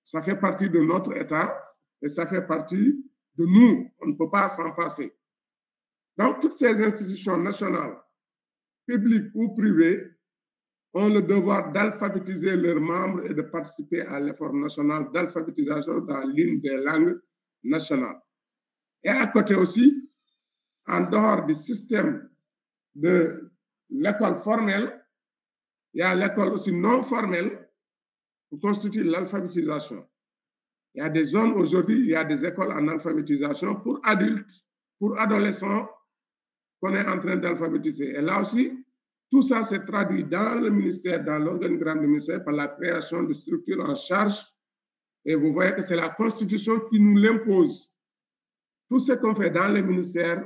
Ça fait partie de notre État et ça fait partie de nous. On ne peut pas s'en passer. Donc, toutes ces institutions nationales, publiques ou privées, ont le devoir d'alphabétiser leurs membres et de participer à l'effort national d'alphabétisation dans l'une des langues nationales. Et à côté aussi, en dehors du système de l'école formelle, il y a l'école aussi non formelle qui constitue l'alphabétisation. Il y a des zones aujourd'hui, il y a des écoles en alphabétisation pour adultes, pour adolescents qu'on est en train d'alphabétiser. Et là aussi, tout ça s'est traduit dans le ministère, dans l'organigramme du ministère, par la création de structures en charge. Et vous voyez que c'est la Constitution qui nous l'impose. Tout ce qu'on fait dans les ministères,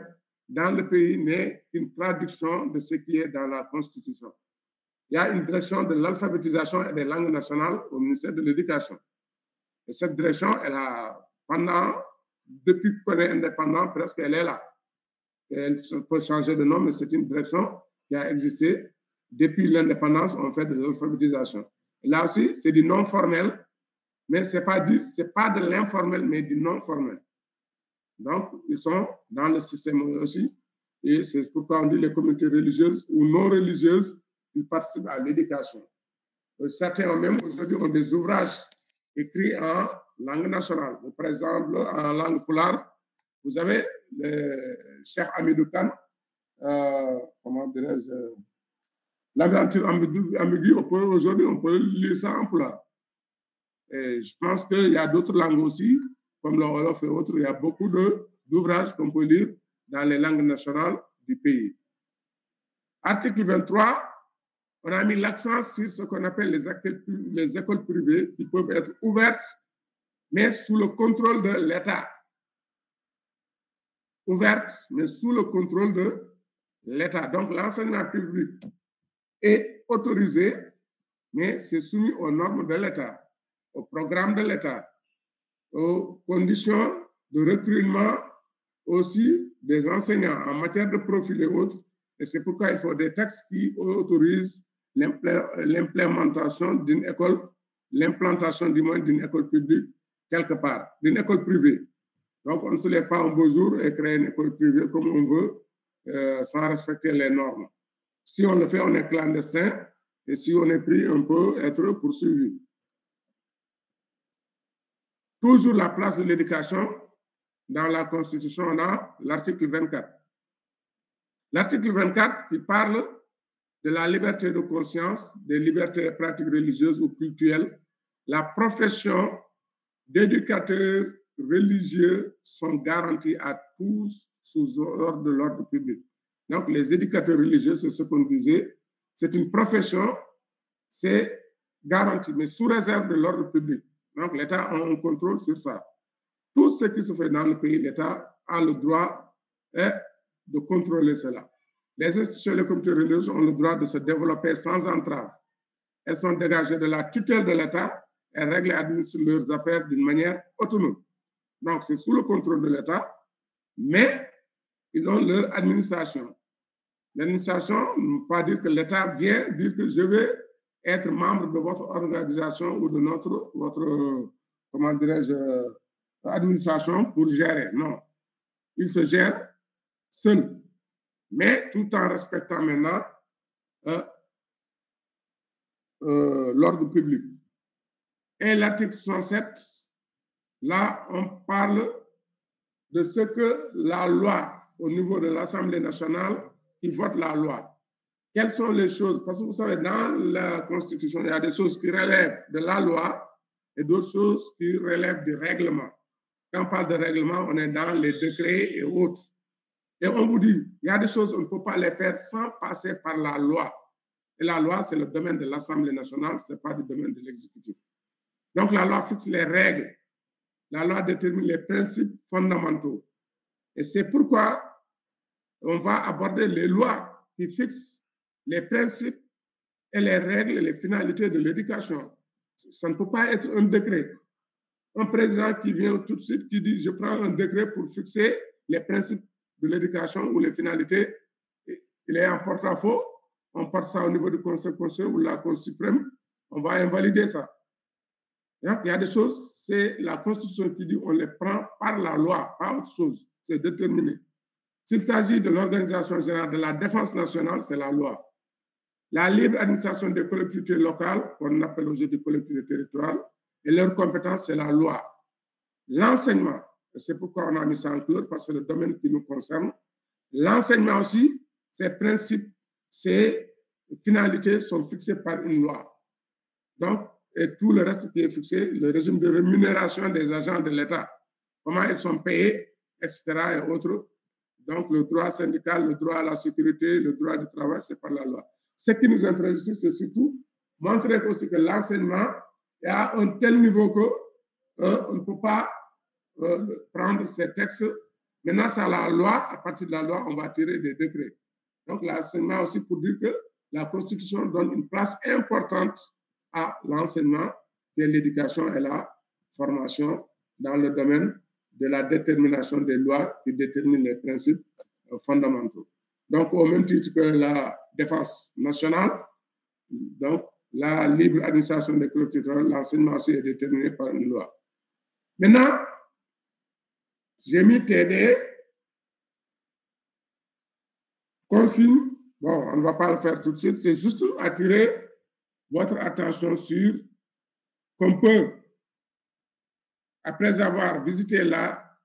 dans le pays, n'est qu'une traduction de ce qui est dans la Constitution. Il y a une direction de l'alphabétisation et des langues nationales au ministère de l'Éducation. Et cette direction, elle a, depuis qu'on est indépendant, presque elle est là. Elle peut changer de nom, mais c'est une direction qui a existé depuis l'indépendance. On fait de l'alphabétisation. Là aussi, c'est du non formel, mais c'est pas de l'informel, mais du non formel. Donc, ils sont dans le système aussi, et c'est pourquoi on dit les communautés religieuses ou non religieuses, ils participent à l'éducation. Certains même aujourd'hui ont des ouvrages écrits en langue nationale. Par exemple, en langue pulaar, vous avez le Cheikh Hamidou Kane, comment dirais-je, l'aventure ambiguë, aujourd'hui on peut lire ça en pulaar. Et je pense qu'il y a d'autres langues aussi, comme le wolof et autres, il y a beaucoup d'ouvrages qu'on peut lire dans les langues nationales du pays. Article 23, on a mis l'accent sur ce qu'on appelle les écoles privées qui peuvent être ouvertes, mais sous le contrôle de l'État. Ouvertes, mais sous le contrôle de l'État. Donc, l'enseignement public est autorisé, mais c'est soumis aux normes de l'État, au programme de l'État, aux conditions de recrutement aussi des enseignants en matière de profil et autres. Et c'est pourquoi il faut des textes qui autorisent l'implémentation d'une école, l'implantation du moins d'une école publique quelque part, d'une école privée. Donc, on ne se lève pas un beau jour et créer une école privée comme on veut, sans respecter les normes. Si on le fait, on est clandestin, et si on est pris, on peut être poursuivi. Toujours la place de l'éducation. Dans la Constitution, on a l'article 24. L'article 24 qui parle de la liberté de conscience, des libertés et pratiques religieuses ou culturelles. La profession d'éducateur religieux sont garantis à tous sous ordre de l'ordre public. Donc, les éducateurs religieux, c'est ce qu'on disait, c'est une profession, c'est garanti, mais sous réserve de l'ordre public. Donc, l'État a un contrôle sur ça. Tout ce qui se fait dans le pays, l'État a le droit de contrôler cela. Les institutions et les communautés religieuses ont le droit de se développer sans entrave. Elles sont dégagées de la tutelle de l'État et règlent et administrent leurs affaires d'une manière autonome. Donc, c'est sous le contrôle de l'État, mais ils ont leur administration. L'administration ne veut pas dire que l'État vient dire que je vais être membre de votre organisation ou de votre comment dirais-je, administration pour gérer. Non. Ils se gèrent seuls, mais tout en respectant maintenant l'ordre public. Et l'article 67, là, on parle de ce que la loi, au niveau de l'Assemblée nationale, qui vote la loi. Quelles sont les choses? Parce que vous savez, dans la Constitution, il y a des choses qui relèvent de la loi et d'autres choses qui relèvent du règlement. Quand on parle de règlement, on est dans les décrets et autres. Et on vous dit, il y a des choses, on ne peut pas les faire sans passer par la loi. Et la loi, c'est le domaine de l'Assemblée nationale, ce n'est pas le domaine de l'exécutif. Donc, la loi fixe les règles. La loi détermine les principes fondamentaux. Et c'est pourquoi on va aborder les lois qui fixent les principes et les règles et les finalités de l'éducation. Ça ne peut pas être un décret. Un président qui vient tout de suite, qui dit, je prends un décret pour fixer les principes de l'éducation ou les finalités, il est en porte-à-faux, on porte ça au niveau du Conseil constitutionnel ou de la Cour suprême, on va invalider ça. Donc, il y a des choses, c'est la Constitution qui dit on les prend par la loi, pas autre chose. C'est déterminé. S'il s'agit de l'organisation générale de la défense nationale, c'est la loi. La libre administration des collectivités locales, qu'on appelle aujourd'hui collectivités territoriales, et leurs compétences, c'est la loi. L'enseignement, c'est pourquoi on a mis ça en cours, parce que c'est le domaine qui nous concerne. L'enseignement aussi, ses principes, ses finalités sont fixées par une loi. Donc, et tout le reste qui est fixé, le régime de rémunération des agents de l'État, comment ils sont payés, etc. et autres. Donc, le droit syndical, le droit à la sécurité, le droit du travail, c'est par la loi. Ce qui nous intéresse ici, c'est surtout montrer aussi que l'enseignement est à un tel niveau qu'on ne peut pas prendre ces textes. Maintenant, c'est à la loi. À partir de la loi, on va tirer des décrets. Donc, l'enseignement aussi pour dire que la Constitution donne une place importante à l'enseignement de l'éducation et la formation dans le domaine de la détermination des lois qui déterminent les principes fondamentaux. Donc, au même titre que la défense nationale, donc la libre administration des collectivités, l'enseignement aussi est déterminé par une loi. Maintenant, j'ai mis TD, consigne. Bon, on ne va pas le faire tout de suite, c'est juste attirer votre attention sur qu'on peut, après avoir visité la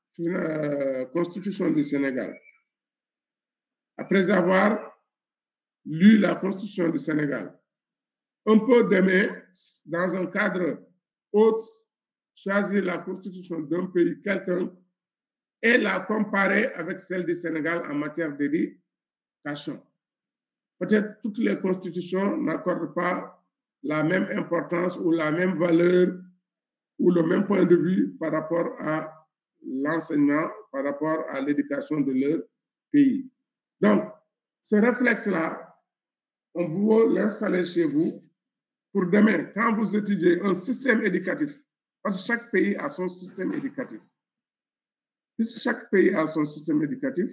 Constitution du Sénégal, après avoir lu la Constitution du Sénégal, on peut demain, dans un cadre autre, choisir la Constitution d'un pays quelqu'un et la comparer avec celle du Sénégal en matière d'éducation. Peut-être toutes les constitutions n'accordent pas la même importance ou la même valeur ou le même point de vue par rapport à l'enseignement, par rapport à l'éducation de leur pays. Donc, ce réflexe-là, on vous l'installer chez vous pour demain, quand vous étudiez un système éducatif, parce que chaque pays a son système éducatif. Puisque chaque pays a son système éducatif,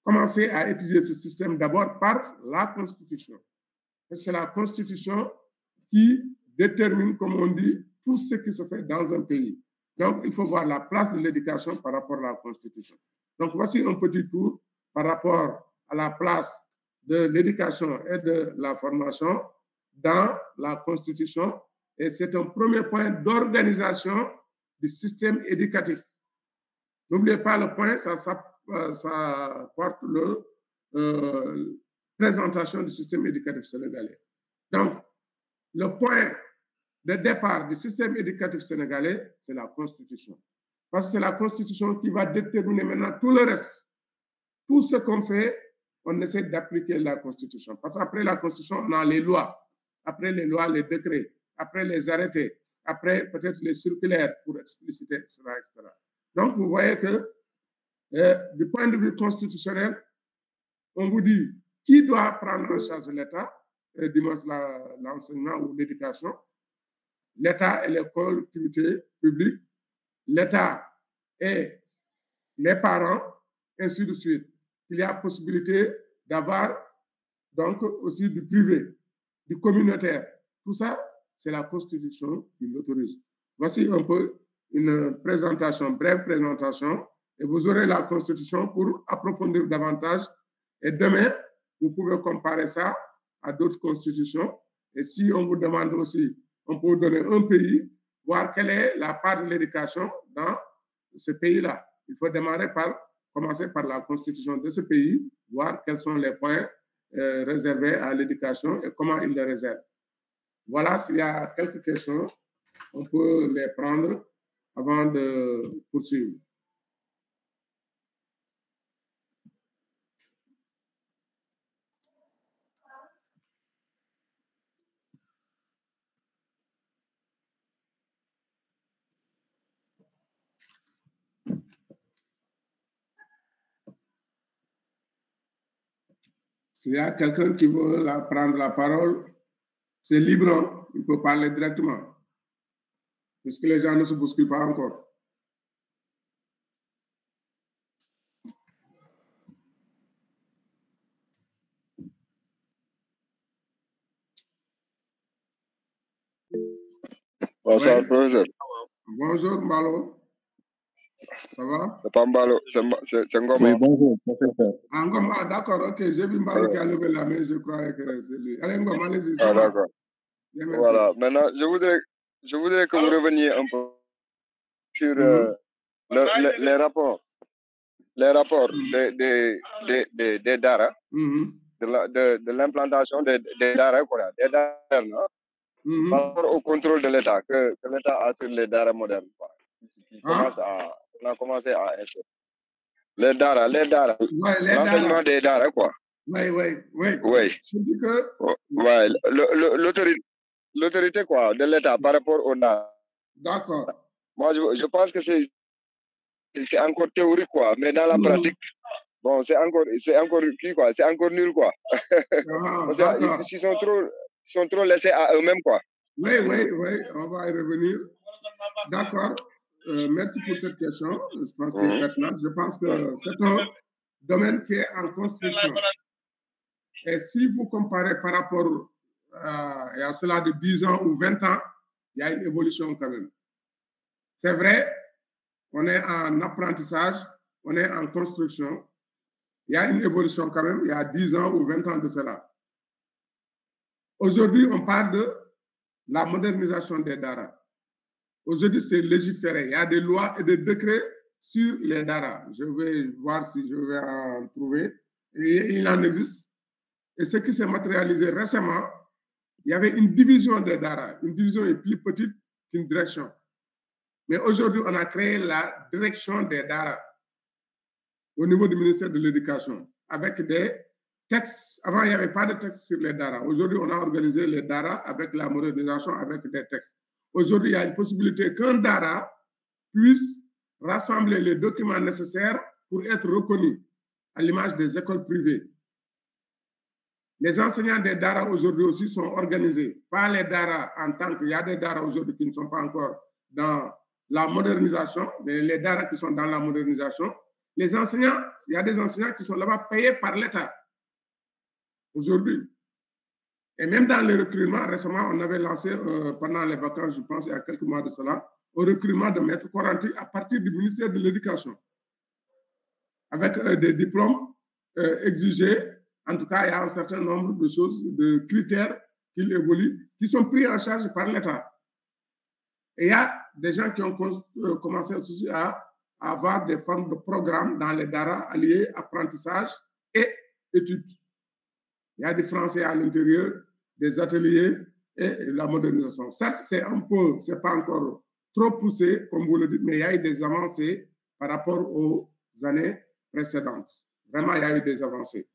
commencez à étudier ce système d'abord par la Constitution. C'est la Constitution qui détermine, comme on dit, tout ce qui se fait dans un pays. Donc, il faut voir la place de l'éducation par rapport à la Constitution. Donc, voici un petit tour par rapport à la place de l'éducation et de la formation dans la Constitution. Et c'est un premier point d'organisation du système éducatif. N'oubliez pas le point, ça porte le présentation du système éducatif sénégalais. Donc, le point de départ du système éducatif sénégalais, c'est la Constitution. Parce que c'est la Constitution qui va déterminer maintenant tout le reste. Tout ce qu'on fait, on essaie d'appliquer la Constitution. Parce qu'après la Constitution, on a les lois. Après les lois, les décrets. Après les arrêtés. Après peut-être les circulaires pour expliciter, etc., etc. Donc, vous voyez que du point de vue constitutionnel, on vous dit qui doit prendre en charge l'État, du moins l'enseignement ou l'éducation, l'État et les collectivités publiques, l'État et les parents, ainsi de suite. Il y a possibilité d'avoir donc aussi du privé, du communautaire. Tout ça, c'est la Constitution qui l'autorise. Voici un peu une présentation, brève présentation, et vous aurez la Constitution pour approfondir davantage. Et demain, vous pouvez comparer ça à d'autres constitutions. Et si on vous demande aussi, on peut vous donner un pays, voir quelle est la part de l'éducation dans ce pays-là. Il faut commencer par la constitution de ce pays, voir quels sont les points réservés à l'éducation et comment ils les réservent. Voilà, s'il y a quelques questions, on peut les prendre avant de poursuivre. S'il y a quelqu'un qui veut prendre la parole, c'est libre, il peut parler directement, puisque les gens ne se bousculent pas encore. Bonsoir, Oui. professeur. Bonjour, Mbalo. Ça va? C'est pas Mbalo, c'est Ngoma. Oui, bonjour, professeur. Ah, Ngoma, d'accord, ok. J'ai vu Mbalo qui a levé la main, je croyais que c'est lui. Allez, Ngoma, allez-y, ça Ah, va? d'accord. Bien, merci. Voilà, maintenant, je voudrais que vous reveniez un peu sur les rapports des DARA, de l'implantation des DARA, quoi, des DARA, non? Par rapport au contrôle de l'État, que l'État a sur les DARA modernes, quoi, on a commencé à installer. Les DARA, Ouais, l'enseignement des DARA, quoi. Oui. Oui. Je dis que... Ouais, l'autorité, quoi, de l'État par rapport au DARA. D'accord. Moi, je pense que c'est encore théorique, quoi, mais dans la pratique, bon, c'est encore quoi, c'est encore nul, quoi. Parce qu'ils sont trop laissés à eux-mêmes, quoi. Oui, on va y revenir. D'accord. Merci pour cette question. Je pense qu'elle est pertinente. Je pense que c'est un domaine qui est en construction. Et si vous comparez par rapport à cela de 10 ans ou 20 ans, il y a une évolution quand même. C'est vrai, on est en apprentissage, on est en construction. Il y a une évolution quand même, il y a 10 ans ou 20 ans de cela. Aujourd'hui, on parle de la modernisation des DARA. Aujourd'hui, c'est légiféré. Il y a des lois et des décrets sur les DARA. Je vais voir si je vais en trouver. Et il en existe. Et ce qui s'est matérialisé récemment, il y avait une division des DARA. Une division est plus petite qu'une direction. Mais aujourd'hui, on a créé la direction des DARA au niveau du ministère de l'Éducation avec des textes. Avant, il n'y avait pas de textes sur les DARA. Aujourd'hui, on a organisé les DARA avec la modernisation, avec des textes. Aujourd'hui, il y a une possibilité qu'un DARA puisse rassembler les documents nécessaires pour être reconnu à l'image des écoles privées. Les enseignants des DARA aujourd'hui aussi sont organisés. Pas les DARA en tant qu'il y a des DARA aujourd'hui qui ne sont pas encore dans la modernisation, mais les DARA qui sont dans la modernisation. Les enseignants, il y a des enseignants qui sont là-bas payés par l'État aujourd'hui. Et même dans les recrutements, récemment, on avait lancé pendant les vacances, je pense, il y a quelques mois de cela, un recrutement de maîtres Coranti à partir du ministère de l'Éducation, avec des diplômes exigés. En tout cas, il y a un certain nombre de choses, de critères qui évoluent, qui sont pris en charge par l'État. Et il y a des gens qui ont commencé aussi à avoir des formes de programmes dans les DARA alliés apprentissage et études. Il y a des français à l'intérieur, des ateliers et la modernisation. Certes, c'est pas encore trop poussé, comme vous le dites, mais il y a eu des avancées par rapport aux années précédentes. Vraiment, il y a eu des avancées.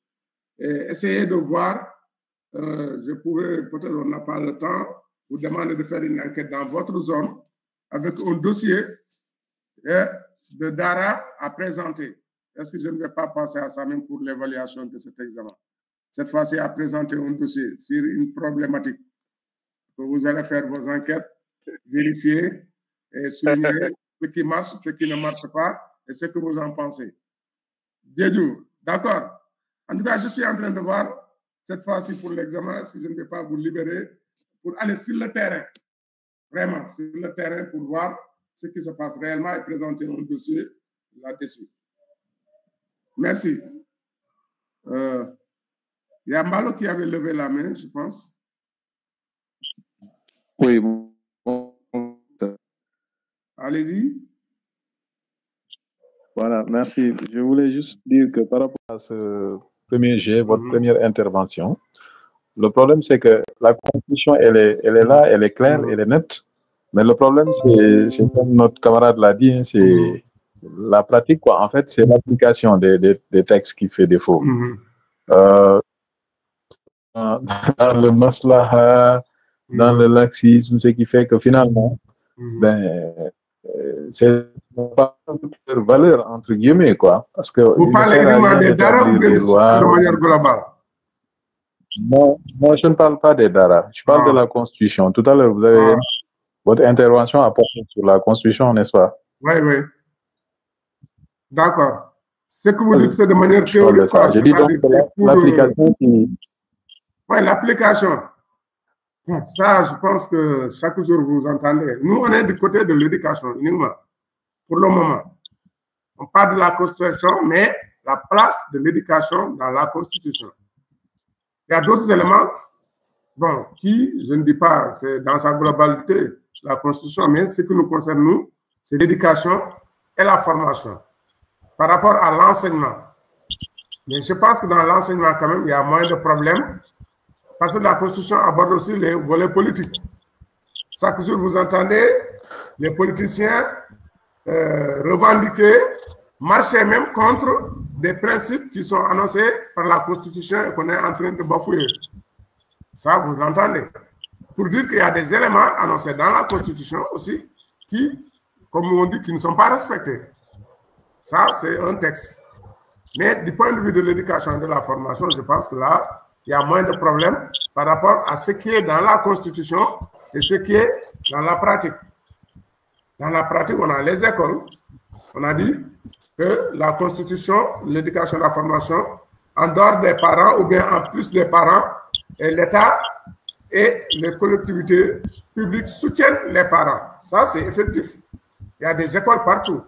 Et essayez de voir, je pourrais, peut-être on n'a pas le temps, vous demander de faire une enquête dans votre zone avec un dossier de DARA à présenter. Est-ce que je ne vais pas passer à ça même pour l'évaluation de cet examen? Cette fois-ci, à présenter un dossier sur une problématique. Que vous allez faire vos enquêtes, vérifier et souligner ce qui marche, ce qui ne marche pas et ce que vous en pensez. Djedjou, d'accord. En tout cas, je suis en train de voir cette fois-ci pour l'examen, est-ce que je ne vais pas vous libérer pour aller sur le terrain, vraiment sur le terrain pour voir ce qui se passe réellement et présenter un dossier là-dessus. Merci. Il y a Mbalo qui avait levé la main, je pense. Oui. Allez-y. Voilà, merci. Je voulais juste dire que par rapport à ce premier jet, votre première intervention, le problème c'est que la Constitution, elle est là, elle est claire, elle est nette. Mais le problème, c'est comme notre camarade l'a dit, c'est la pratique, quoi. En fait, c'est l'application des textes qui fait défaut. Dans le maslaha, dans le laxisme, ce qui fait que finalement, c'est pas leur valeur, entre guillemets, quoi. Parce que vous parlez également des DARA ou de manière globale? Non, moi, je ne parle pas des DARA. Je parle de la Constitution. Tout à l'heure, vous avez votre intervention à porter sur la Constitution, n'est-ce pas? Oui. D'accord. Ce que vous dites, c'est de manière théorique. Je dis donc l'application qui... Oui, l'application. Ça, je pense que chaque jour vous entendez. Nous, on est du côté de l'éducation uniquement, pour le moment. On parle de la Constitution, mais la place de l'éducation dans la Constitution. Il y a d'autres éléments, bon, qui, je ne dis pas, c'est dans sa globalité, la Constitution, mais ce qui nous concerne, nous, c'est l'éducation et la formation par rapport à l'enseignement. Mais je pense que dans l'enseignement, quand même, il y a moins de problèmes parce que la Constitution aborde aussi les volets politiques. Chaque jour, vous entendez les politiciens revendiquer, marcher même contre des principes qui sont annoncés par la Constitution et qu'on est en train de bafouer. Ça, vous l'entendez. Pour dire qu'il y a des éléments annoncés dans la Constitution aussi qui, comme on dit, qui ne sont pas respectés. Ça, c'est un texte. Mais du point de vue de l'éducation et de la formation, je pense que là, il y a moins de problèmes par rapport à ce qui est dans la Constitution et ce qui est dans la pratique. Dans la pratique, on a les écoles. On a dit que la Constitution, l'éducation et la formation, en dehors des parents ou bien en plus des parents, et l'État et les collectivités publiques soutiennent les parents. Ça, c'est effectif. Il y a des écoles partout.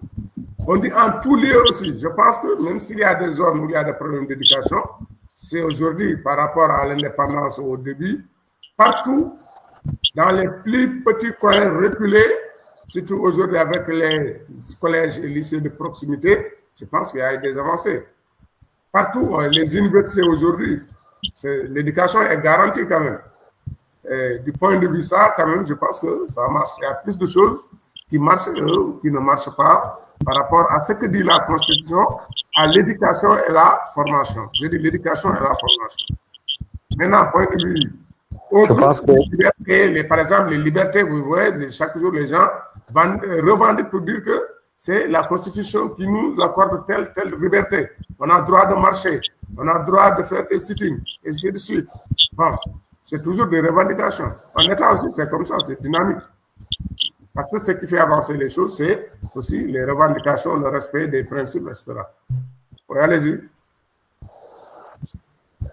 On dit en tous lieux aussi. Je pense que même s'il y a des zones où il y a des problèmes d'éducation, c'est aujourd'hui par rapport à l'indépendance au début, partout, dans les plus petits coins reculés, surtout aujourd'hui avec les collèges et lycées de proximité, je pense qu'il y a des avancées. Partout, les universités aujourd'hui, l'éducation est garantie quand même. Et du point de vue ça, quand même, je pense que ça marche. Il y a plus de choses qui marchent ou qui ne marchent pas par rapport à ce que dit la Constitution, à l'éducation et la formation. J'ai dit l'éducation et la formation. Maintenant, point de vue autre, je pense que... par exemple, les libertés, vous voyez, chaque jour, les gens revendiquent pour dire que c'est la Constitution qui nous accorde telle liberté. On a le droit de marcher, on a le droit de faire des sittings, et ainsi de suite. Bon, c'est toujours des revendications. En État aussi, c'est comme ça, c'est dynamique. Parce que ce qui fait avancer les choses, c'est aussi les revendications, le respect des principes, etc. Oui, allez-y.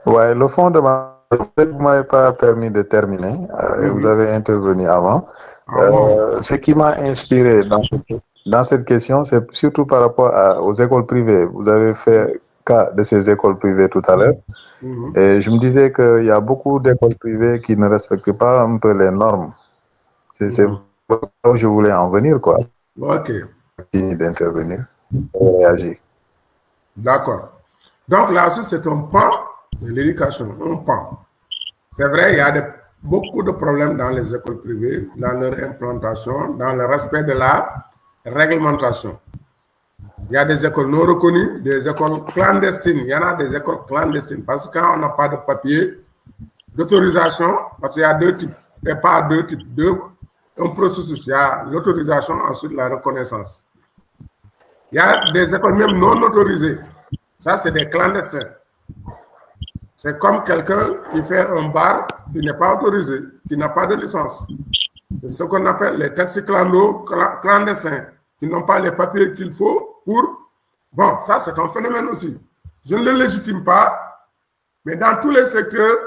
Ouais, le fond de ma... Vous ne m'avez pas permis de terminer. Vous avez intervenu avant. Ce qui m'a inspiré dans cette question, c'est surtout par rapport aux écoles privées. Vous avez fait cas de ces écoles privées tout à l'heure. Et je me disais qu'il y a beaucoup d'écoles privées qui ne respectent pas un peu les normes. C'est là où je voulais en venir, quoi. OK. D'intervenir et réagir. D'accord. Donc là aussi, c'est un pan de l'éducation, un pan. C'est vrai, il y a beaucoup de problèmes dans les écoles privées, dans leur implantation, dans le respect de la réglementation. Il y a des écoles non reconnues, des écoles clandestines. Il y en a des écoles clandestines parce que quand on n'a pas de papier d'autorisation, parce qu'il y a deux types, et pas deux types, un processus. Il y a l'autorisation, ensuite la reconnaissance. Il y a des écoles même non autorisées. Ça, c'est des clandestins. C'est comme quelqu'un qui fait un bar qui n'est pas autorisé, qui n'a pas de licence. C'est ce qu'on appelle les taxis clandestins, qui n'ont pas les papiers qu'il faut pour... Bon, ça, c'est un phénomène aussi. Je ne le légitime pas, mais dans tous les secteurs,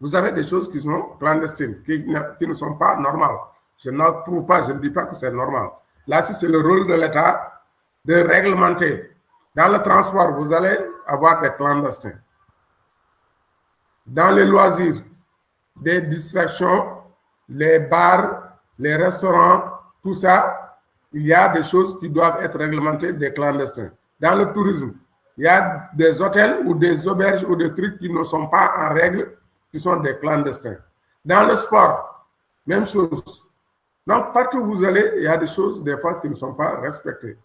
vous avez des choses qui sont clandestines, qui ne sont pas normales. Je n'approuve pas, je ne dis pas que c'est normal. Là, si c'est le rôle de l'État de réglementer. Dans le transport, vous allez avoir des clandestins. Dans les loisirs, des distractions, les bars, les restaurants, tout ça, il y a des choses qui doivent être réglementées, des clandestins. Dans le tourisme, il y a des hôtels ou des auberges ou des trucs qui ne sont pas en règle, qui sont des clandestins. Dans le sport, même chose. Donc, partout où vous allez, il y a des choses, des fois, qui ne sont pas respectées.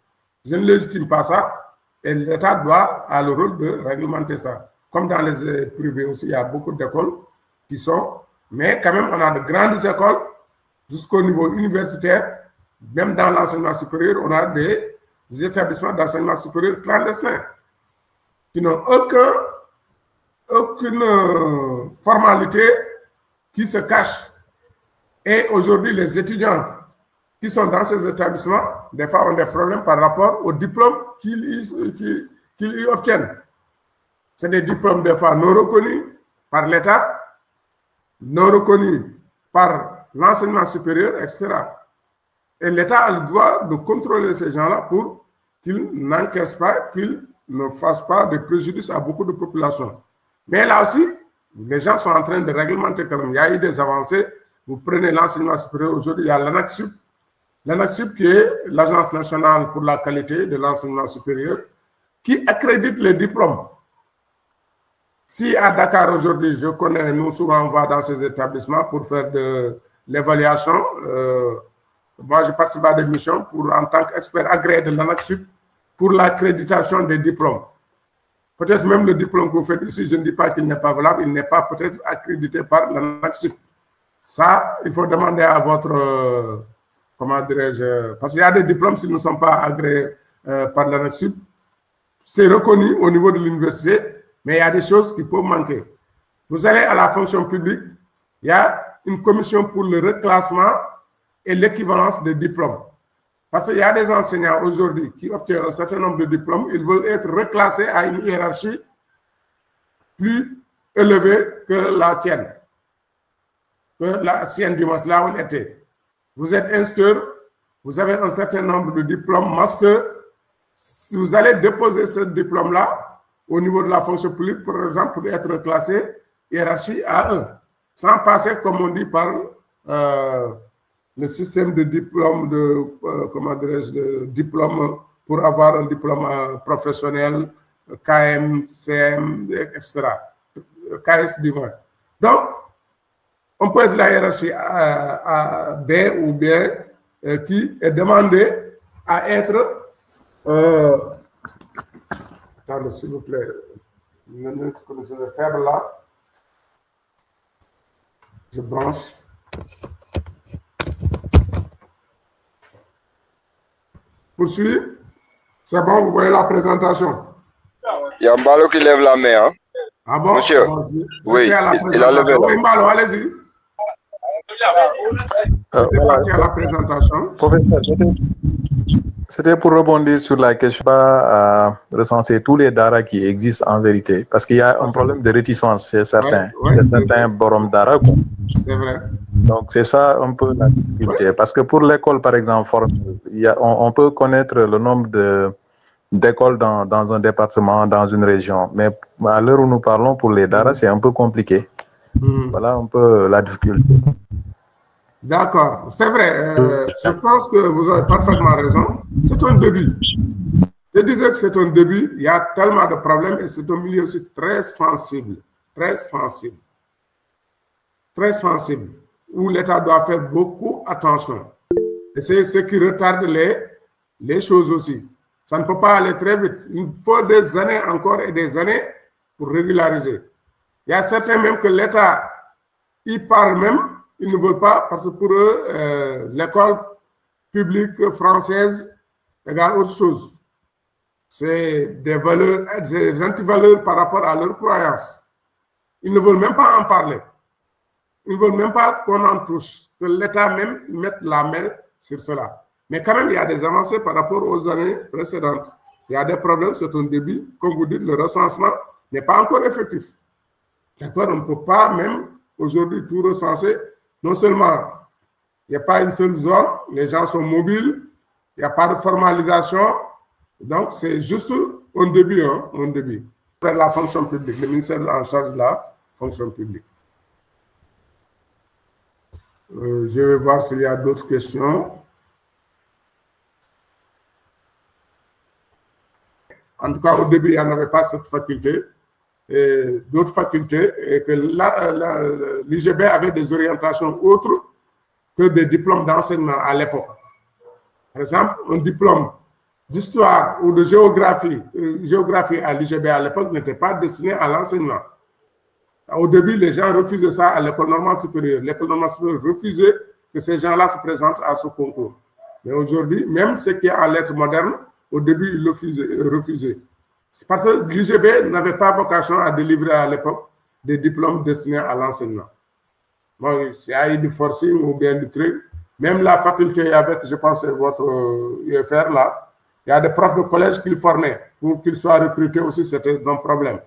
Je ne légitime pas ça, et l'État a le rôle de réglementer ça. Comme dans les privés aussi, il y a beaucoup d'écoles qui sont, mais quand même, on a de grandes écoles jusqu'au niveau universitaire, même dans l'enseignement supérieur, on a des établissements d'enseignement supérieur clandestins qui n'ont aucune formalité qui se cache. Et aujourd'hui, les étudiants qui sont dans ces établissements, des fois, ont des problèmes par rapport au diplôme qu'ils y obtiennent. C'est des diplômes, des fois, non reconnus par l'État, non reconnus par l'enseignement supérieur, etc. Et l'État a le droit de contrôler ces gens-là pour qu'ils n'encaissent pas, qu'ils ne fassent pas de préjudice à beaucoup de populations. Mais là aussi, les gens sont en train de réglementer quand même. Il y a eu des avancées. Vous prenez l'enseignement supérieur aujourd'hui, il y a l'ANAQ-Sup. L'ANAQ-Sup qui est l'Agence nationale pour la qualité de l'enseignement supérieur, qui accrédite les diplômes. Si à Dakar aujourd'hui, je connais, nous souvent on va dans ces établissements pour faire de l'évaluation. Moi, je participe à des missions en tant qu'expert agréé de l'ANAQ-Sup pour l'accréditation des diplômes. Peut-être même le diplôme que vous faites ici, je ne dis pas qu'il n'est pas valable, il n'est pas peut-être accrédité par l'ANAQ-Sup. Ça, il faut demander à votre, comment dirais-je, parce qu'il y a des diplômes, s'ils ne sont pas agréés par l'ANAQ-Sup, c'est reconnu au niveau de l'université, mais il y a des choses qui peuvent manquer. Vous allez à la fonction publique, il y a une commission pour le reclassement et l'équivalence des diplômes. Parce qu'il y a des enseignants aujourd'hui qui obtiennent un certain nombre de diplômes, ils veulent être reclassés à une hiérarchie plus élevée que la tienne, que la sienne du moins, là où elle était. Vous êtes instituteur, vous avez un certain nombre de diplômes master. Si vous allez déposer ce diplôme-là au niveau de la fonction publique, par exemple, pour être classé hiérarchie A1, sans passer, comme on dit, par le système de diplôme, comment dirais-je, de diplôme pour avoir un diplôme professionnel, KM, CM, etc. KS du moins. Donc, on peut être la hiérarchie à B ou bien qui est demandé à être... attendez, s'il vous plaît, le faible là, je branche. Poursuis. C'est bon, vous voyez la présentation. Il y a Mbalo qui lève la main. Hein? Ah bon? Monsieur, bon, oui, il a levé la main. Oui, Mbalo, allez-y. C'était parti à la présentation. Professeur, c'était pour rebondir sur la question, recenser tous les dara qui existent en vérité, parce qu'il y a un problème de réticence chez certains, certains borom dara. C'est vrai. Donc c'est ça un peu la difficulté, parce que pour l'école par exemple, on peut connaître le nombre d'écoles dans un département, dans une région, mais à l'heure où nous parlons pour les dara, c'est un peu compliqué. Voilà un peu la difficulté. D'accord, c'est vrai. Je pense que vous avez parfaitement raison. C'est un début. Je disais que c'est un début. Il y a tellement de problèmes et c'est un milieu aussi très sensible. Très sensible. Très sensible. Où l'État doit faire beaucoup attention. Et c'est ce qui retarde les choses aussi. Ça ne peut pas aller très vite. Il faut des années encore et des années pour régulariser. Il y a certains même que l'État y parle même. Ils ne veulent pas parce que pour eux, l'école publique française égale autre chose. C'est des valeurs, des antivaleurs par rapport à leurs croyances. Ils ne veulent même pas en parler. Ils ne veulent même pas qu'on en touche, que l'État même mette la main sur cela. Mais quand même, il y a des avancées par rapport aux années précédentes. Il y a des problèmes, c'est un début. Comme vous dites, le recensement n'est pas encore effectif. D'accord, on ne peut pas même aujourd'hui tout recenser. Non seulement il n'y a pas une seule zone, les gens sont mobiles, il n'y a pas de formalisation. Donc, c'est juste un début, hein, un début. Pour la fonction publique, le ministère en charge de la fonction publique. Je vais voir s'il y a d'autres questions. En tout cas, au début, il n'y en avait pas cette faculté. D'autres facultés, et que l'IGB avait des orientations autres que des diplômes d'enseignement à l'époque. Par exemple, un diplôme d'histoire ou de géographie à l'IGB à l'époque n'était pas destiné à l'enseignement. Au début, les gens refusaient ça à l'école normale supérieure. L'école normale supérieure refusait que ces gens-là se présentent à ce concours. Mais aujourd'hui, même ceux qui sont en lettres modernes, au début, ils refusaient. C'est parce que l'UGB n'avait pas vocation à délivrer à l'époque des diplômes destinés à l'enseignement. Bon, il y a eu du forcing ou bien du truc. Même la faculté avec, je pense, votre UFR là, il y a des profs de collège qu'ils formaient. Pour qu'ils soient recrutés aussi, c'était un problème.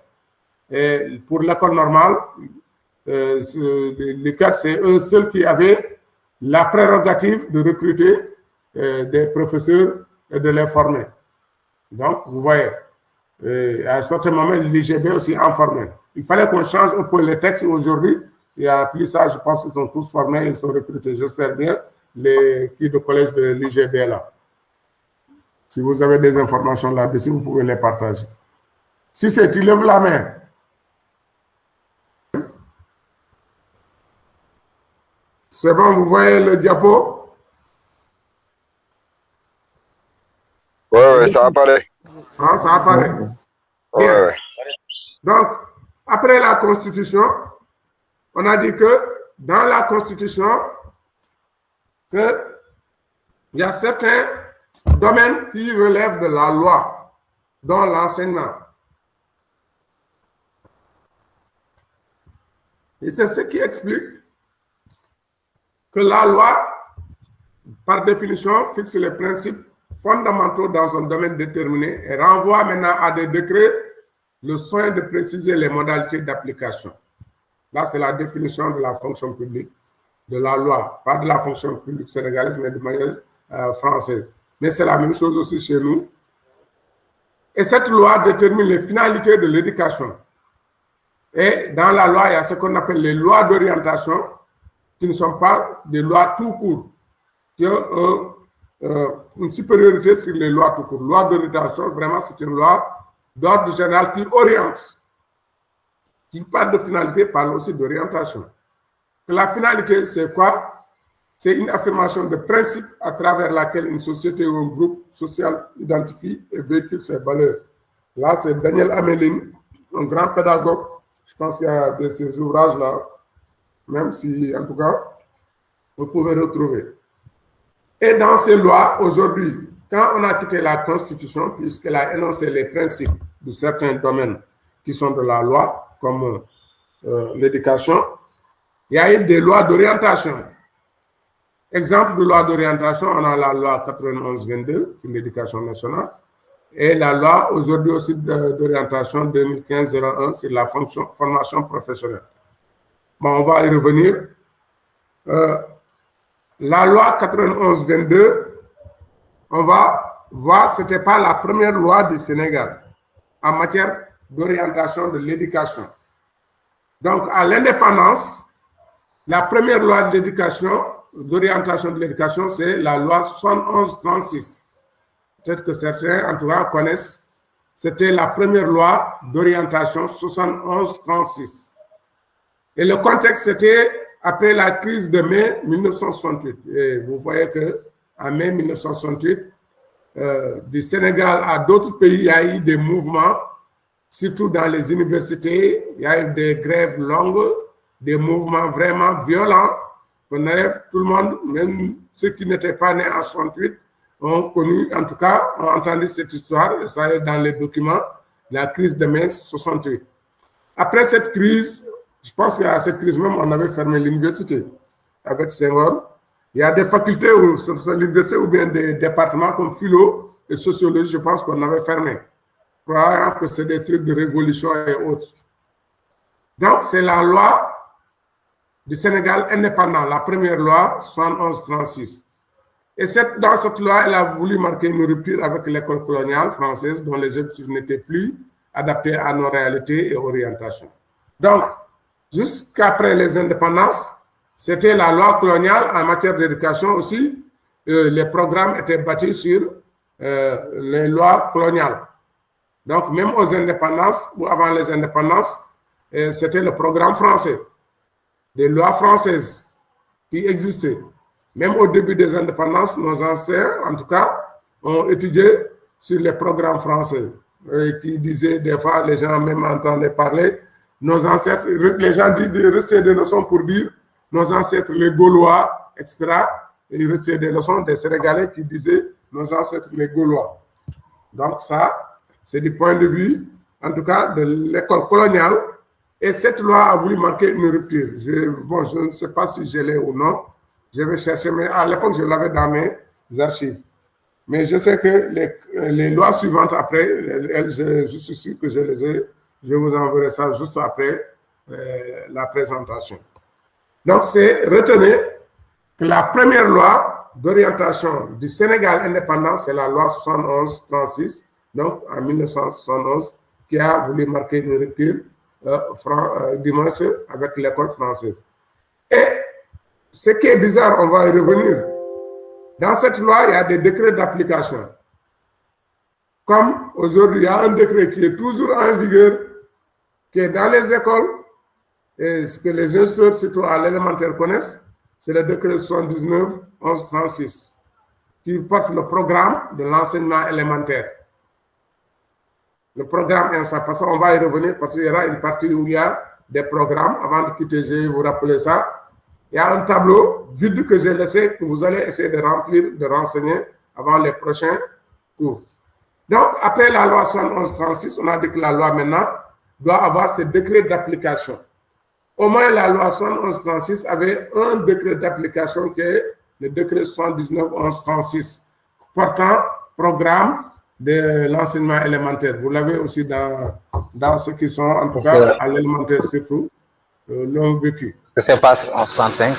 Et pour l'école normale, les cadres, c'est eux seuls qui avaient la prérogative de recruter des professeurs et de les former. Donc, vous voyez, à un certain moment, l'IGB aussi en formait. Il fallait qu'on change un peu les textes aujourd'hui. Il n'y a plus ça, je pense qu'ils sont tous formés, ils sont recrutés. J'espère bien les qui de collège de l'IGB là. Si vous avez des informations là-dessus, vous pouvez les partager. Si c'est, tu lèves la main. C'est bon, vous voyez le diapo? Oui, ça apparaît. Ah, ça apparaît. Bien. Ouais. Donc, après la Constitution, on a dit que dans la Constitution, il y a certains domaines qui relèvent de la loi, dont l'enseignement. Et c'est ce qui explique que la loi, par définition, fixe les principes fondamentaux dans un domaine déterminé et renvoie maintenant à des décrets le soin de préciser les modalités d'application. Là, c'est la définition de la fonction publique, de la loi, pas de la fonction publique sénégalaise, mais de manière française. Mais c'est la même chose aussi chez nous. Et cette loi détermine les finalités de l'éducation. Et dans la loi, il y a ce qu'on appelle les lois d'orientation, qui ne sont pas des lois tout court, qui ont une supériorité sur les lois tout court. Loi d'orientation, vraiment, c'est une loi d'ordre général qui oriente. Qui parle de finalité, parle aussi d'orientation. La finalité, c'est quoi? C'est une affirmation de principe à travers laquelle une société ou un groupe social identifie et véhicule ses valeurs. Là, c'est Daniel Améline, un grand pédagogue. Je pense qu'il y a de ces ouvrages-là, même si, en tout cas, vous pouvez retrouver. Et dans ces lois, aujourd'hui, quand on a quitté la Constitution, puisqu'elle a énoncé les principes de certains domaines qui sont de la loi, comme l'éducation, il y a eu des lois d'orientation. Exemple de loi d'orientation, on a la loi 91-22 sur l'éducation nationale et la loi aujourd'hui aussi d'orientation 2015-01 sur la formation professionnelle. Bon, on va y revenir. La loi 91-22, on va voir, ce n'était pas la première loi du Sénégal en matière d'orientation de l'éducation. Donc, à l'indépendance, la première loi de l'éducation, d'orientation de l'éducation, c'est la loi 71-36. Peut-être que certains, en tout cas, connaissent. C'était la première loi d'orientation 71-36. Et le contexte, c'était après la crise de mai 1968. Et vous voyez qu'en mai 1968, du Sénégal à d'autres pays, il y a eu des mouvements, surtout dans les universités. Il y a eu des grèves longues, des mouvements vraiment violents. On arrive, tout le monde, même ceux qui n'étaient pas nés en 68, ont connu, en tout cas, ont entendu cette histoire, et ça est dans les documents, la crise de mai 68. Après cette crise, je pense qu'à cette crise même, on avait fermé l'université avec Senghor. Il y a des facultés, l'université ou bien des départements comme philo et sociologie, je pense qu'on avait fermé. Croyant que c'est des trucs de révolution et autres. Donc, c'est la loi du Sénégal indépendant, la première loi 71-36. Et dans cette loi, elle a voulu marquer une rupture avec l'école coloniale française dont les objectifs n'étaient plus adaptés à nos réalités et orientations. Donc, jusqu'après les indépendances, c'était la loi coloniale en matière d'éducation aussi. Les programmes étaient bâtis sur les lois coloniales. Donc, même aux indépendances ou avant les indépendances, c'était le programme français, des lois françaises qui existaient. Même au début des indépendances, nos anciens, en tout cas, ont étudié sur les programmes français, qui disaient, des fois, les gens même entendaient parler, nos ancêtres, les gens disent de rester des leçons pour dire, nos ancêtres, les Gaulois, etc. Et il restait des leçons des Sénégalais qui disaient, nos ancêtres, les Gaulois. Donc ça, c'est du point de vue, en tout cas, de l'école coloniale. Et cette loi a voulu marquer une rupture. Bon, je ne sais pas si je l'ai ou non. Je vais chercher, mais à l'époque, je l'avais dans mes archives. Mais je sais que les lois suivantes après, je suis sûr que je les ai. Je vous enverrai ça juste après la présentation. Donc, retenez que la première loi d'orientation du Sénégal indépendant, c'est la loi 71-36, donc en 1971, qui a voulu marquer une rupture, du moins avec l'école française. Et ce qui est bizarre, on va y revenir. Dans cette loi, il y a des décrets d'application. Comme aujourd'hui, il y a un décret qui est toujours en vigueur, qui est dans les écoles, et ce que les instructeurs, surtout à l'élémentaire, connaissent, c'est le décret 79-11-36, qui porte le programme de l'enseignement élémentaire. Le programme est ça, parce qu'on va y revenir, parce qu'il y aura une partie où il y a des programmes. Avant de quitter, je vais vous rappeler ça. Il y a un tableau vide que j'ai laissé, que vous allez essayer de remplir, de renseigner avant les prochains cours. Donc, après la loi 71-36, on a dit que la loi maintenant doit avoir ses décrets d'application. Au moins, la loi 71-36 avait un décret d'application qui est le décret 79-11-36, portant programme de l'enseignement élémentaire. Vous l'avez aussi dans ceux qui sont, en tout cas, à l'élémentaire surtout, l'ont vécu. Est-ce que c'est pas 1165?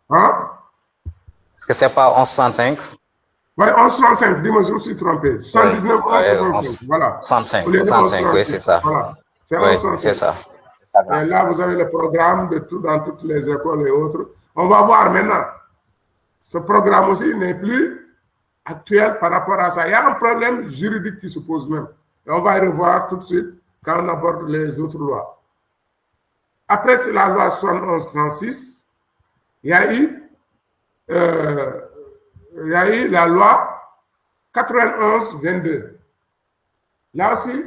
Hein? Est-ce que c'est pas 1165? Oui, 1165, dis-moi, je me suis trompé. 79, 1165, voilà. 65, oui, c'est ça. Voilà, c'est oui, 1165. C'est ça. Et là, vous avez le programme dans toutes les écoles et autres. On va voir maintenant. Ce programme aussi n'est plus actuel par rapport à ça. Il y a un problème juridique qui se pose même. Et on va y revoir tout de suite quand on aborde les autres lois. Après, c'est la loi 71-36. Il y a eu la loi 91-22. Là aussi,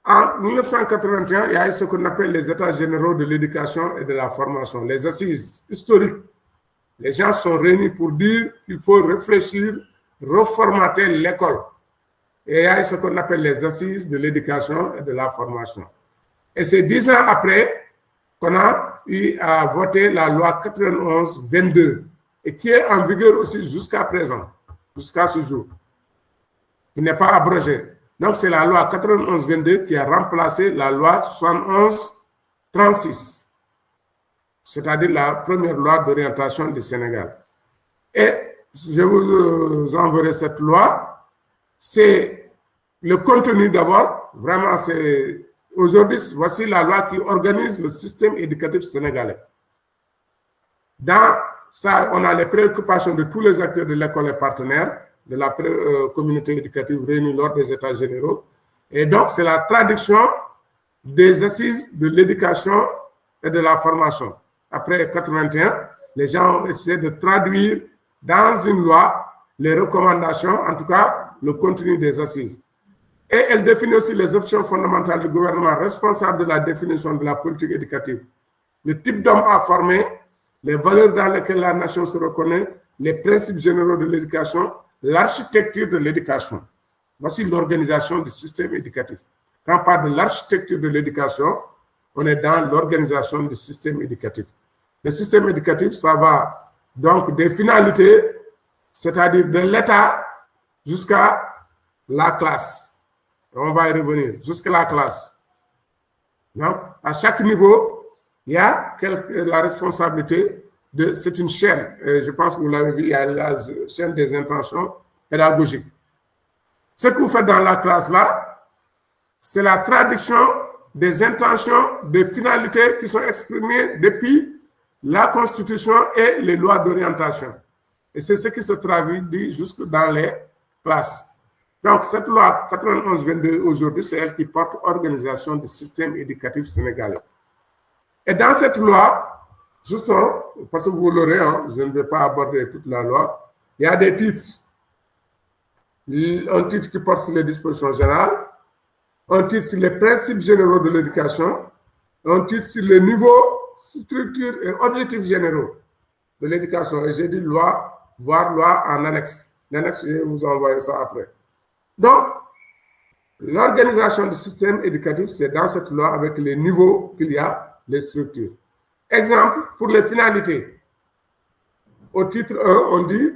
en 1981, il y a eu ce qu'on appelle les États généraux de l'éducation et de la formation, les assises historiques. Les gens sont réunis pour dire qu'il faut réfléchir, reformater l'école. Et il y a eu ce qu'on appelle les assises de l'éducation et de la formation. Et c'est 10 ans après qu'on a eu à voter la loi 91-22 et qui est en vigueur aussi jusqu'à présent, jusqu'à ce jour, qui n'est pas abrogée. Donc, c'est la loi 91-22 qui a remplacé la loi 71-36, c'est-à-dire la première loi d'orientation du Sénégal. Et je vous enverrai cette loi. C'est le contenu d'abord. Vraiment, c'est aujourd'hui, voici la loi qui organise le système éducatif sénégalais. Dans ça, on a les préoccupations de tous les acteurs de l'école et partenaires, de la communauté éducative réunie lors des États généraux. Et donc, c'est la traduction des assises de l'éducation et de la formation. Après 81, les gens ont essayé de traduire dans une loi les recommandations, en tout cas, le contenu des assises. Et elle définit aussi les options fondamentales du gouvernement responsable de la définition de la politique éducative. Le type d'homme à former, les valeurs dans lesquelles la nation se reconnaît, les principes généraux de l'éducation, l'architecture de l'éducation. Voici l'organisation du système éducatif. Quand on parle de l'architecture de l'éducation, on est dans l'organisation du système éducatif. Le système éducatif, ça va donc des finalités, c'est-à-dire de l'État jusqu'à la classe. On va y revenir, jusqu'à la classe. Donc, à chaque niveau, il y a la responsabilité. C'est une chaîne, je pense que vous l'avez vu, il y a la chaîne des intentions pédagogiques. Ce que vous faites dans la classe là, c'est la traduction des intentions, des finalités qui sont exprimées depuis la Constitution et les lois d'orientation. Et c'est ce qui se traduit jusque dans les classes. Donc, cette loi 91-22 aujourd'hui, c'est elle qui porte organisation du système éducatif sénégalais. Et dans cette loi, justement, parce que vous l'aurez, hein, je ne vais pas aborder toute la loi, il y a des titres. Un titre qui porte sur les dispositions générales, un titre sur les principes généraux de l'éducation, un titre sur les niveaux, structures et objectifs généraux de l'éducation. Et j'ai dit loi, voire loi en annexe. L'annexe, je vais vous envoyer ça après. Donc, l'organisation du système éducatif, c'est dans cette loi avec les niveaux qu'il y a, les structures. Exemple, pour les finalités. Au titre 1, on dit,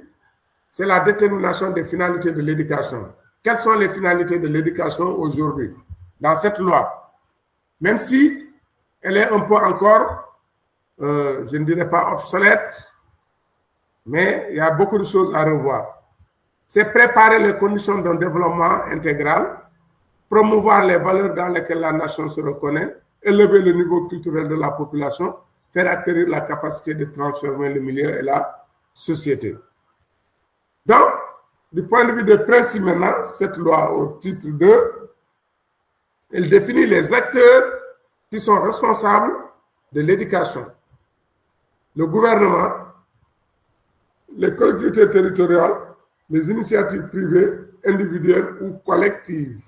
c'est la détermination des finalités de l'éducation. Quelles sont les finalités de l'éducation aujourd'hui dans cette loi? Même si elle est un peu encore, je ne dirais pas obsolète, mais il y a beaucoup de choses à revoir. C'est préparer les conditions d'un développement intégral, promouvoir les valeurs dans lesquelles la nation se reconnaît, élever le niveau culturel de la population, faire acquérir la capacité de transformer le milieu et la société. Donc, du point de vue des principes maintenant, cette loi au titre 2, elle définit les acteurs qui sont responsables de l'éducation. Le gouvernement, les collectivités territoriales, les initiatives privées, individuelles ou collectives.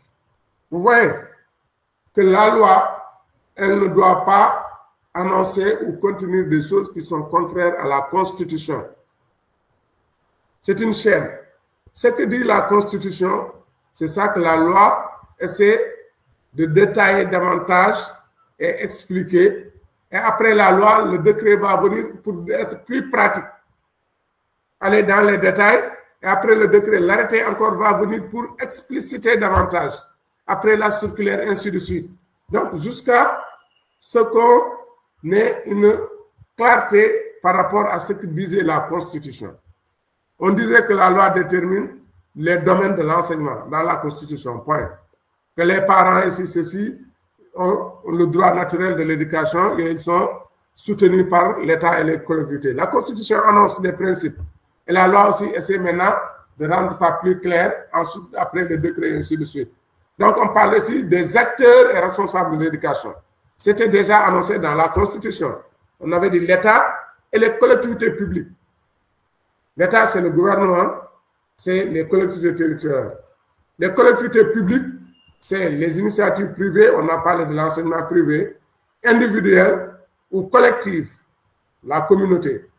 Vous voyez que la loi, elle ne doit pas annoncer ou contenir des choses qui sont contraires à la Constitution. C'est une chaîne. Ce que dit la Constitution, c'est ça que la loi essaie de détailler davantage et expliquer. Et après la loi, le décret va venir pour être plus pratique. Aller dans les détails. Et après le décret, l'arrêté encore va venir pour expliciter davantage. Après la circulaire, ainsi de suite. Donc, jusqu'à ce qu'on ait une clarté par rapport à ce que disait la Constitution. On disait que la loi détermine les domaines de l'enseignement dans la Constitution, point. Que les parents ici, ceci, ont le droit naturel de l'éducation et ils sont soutenus par l'État et les collectivités. La Constitution annonce des principes. Et la loi aussi essaie maintenant de rendre ça plus clair, ensuite, après le décret, et ainsi de suite. Donc, on parle ici des acteurs et responsables de l'éducation. C'était déjà annoncé dans la Constitution. On avait dit l'État et les collectivités publiques. L'État, c'est le gouvernement, c'est les collectivités territoriales. Les collectivités publiques, c'est les initiatives privées, on a parlé de l'enseignement privé, individuel ou collectif, la communauté.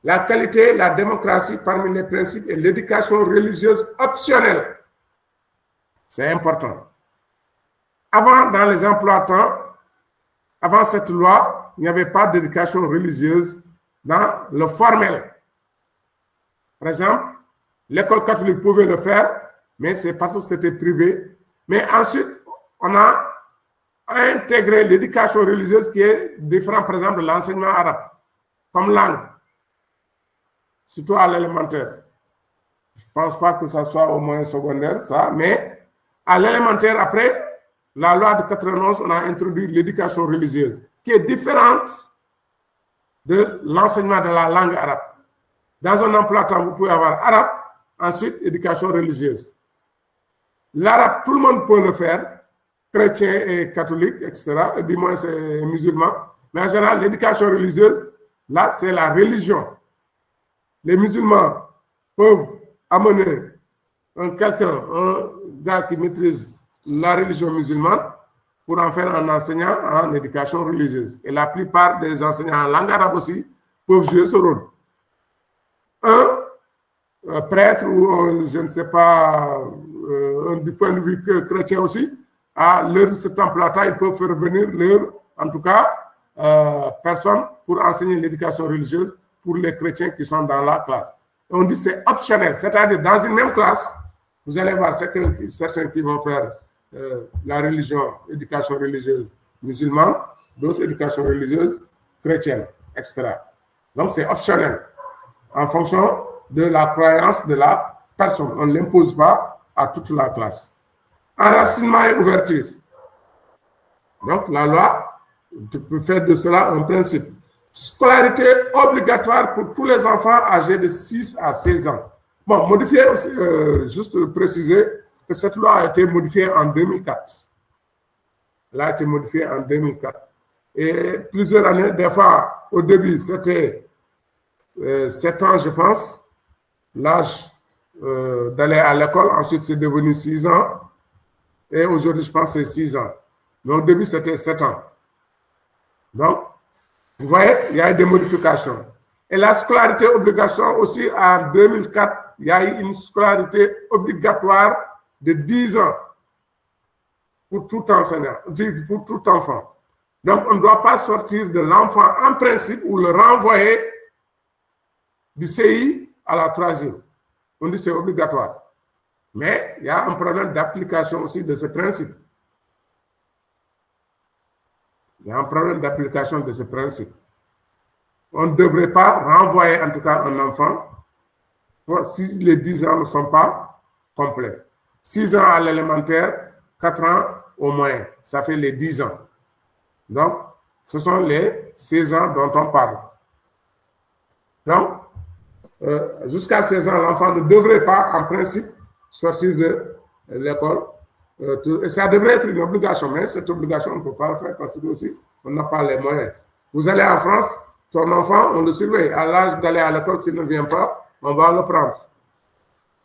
La qualité, la démocratie parmi les principes et l'éducation religieuse optionnelle. C'est important. Avant, dans les emplois-temps, avant cette loi, il n'y avait pas d'éducation religieuse dans le formel. Par exemple, l'école catholique pouvait le faire, mais c'est parce que c'était privé. Mais ensuite, on a intégré l'éducation religieuse qui est différente, par exemple, de l'enseignement arabe, comme langue. Surtout à l'élémentaire. Je ne pense pas que ça soit au moyen secondaire, ça, mais à l'élémentaire, après, la loi de 91, on a introduit l'éducation religieuse, qui est différente de l'enseignement de la langue arabe. Dans un emploi-temps, vous pouvez avoir arabe, ensuite éducation religieuse. L'arabe, tout le monde peut le faire, chrétien et catholique, etc. Et du moins, c'est musulman. Mais en général, l'éducation religieuse, là, c'est la religion. Les musulmans peuvent amener un gars qui maîtrise la religion musulmane pour en faire un enseignant en éducation religieuse. Et la plupart des enseignants en langue arabe aussi peuvent jouer ce rôle. Un prêtre ou je ne sais pas, du point de vue chrétien aussi, à leur cet emploi-temps, ils peuvent faire venir leur, en tout cas, personne pour enseigner l'éducation religieuse pour les chrétiens qui sont dans la classe. Et on dit que c'est optionnel, c'est-à-dire dans une même classe, vous allez voir certains qui vont faire la religion, éducation religieuse musulmane, d'autres éducation religieuse chrétienne, etc. Donc c'est optionnel en fonction de la croyance de la personne. On ne l'impose pas à toute la classe. Enracinement et ouverture. Donc la loi peut faire de cela un principe. Scolarité obligatoire pour tous les enfants âgés de 6 à 16 ans. Bon, modifié aussi, juste préciser que cette loi a été modifiée en 2004. Elle a été modifiée en 2004. Et plusieurs années, des fois, au début, c'était 7 ans, je pense, l'âge d'aller à l'école. Ensuite, c'est devenu 6 ans. Et aujourd'hui, je pense que c'est 6 ans. Mais au début, c'était 7 ans. Donc, vous voyez, il y a eu des modifications. Et la scolarité obligatoire aussi, en 2004, il y a eu une scolarité obligatoire de 10 ans pour tout enseignant, pour tout enfant. Donc, on ne doit pas sortir de l'enfant en principe ou le renvoyer du CI à la 3e. On dit que c'est obligatoire. Mais il y a un problème d'application aussi de ce principe. Il y a un problème d'application de ce principe. On ne devrait pas renvoyer en tout cas un enfant si les 10 ans ne sont pas complets. 6 ans à l'élémentaire, 4 ans au moyen. Ça fait les 10 ans. Donc, ce sont les 16 ans dont on parle. Donc, jusqu'à 16 ans, l'enfant ne devrait pas, en principe, sortir de l'école. Et ça devrait être une obligation, mais cette obligation, on ne peut pas le faire parce que aussi, on n'a pas les moyens. Vous allez en France, ton enfant, on le surveille. À l'âge d'aller à l'école, s'il ne vient pas, on va le prendre.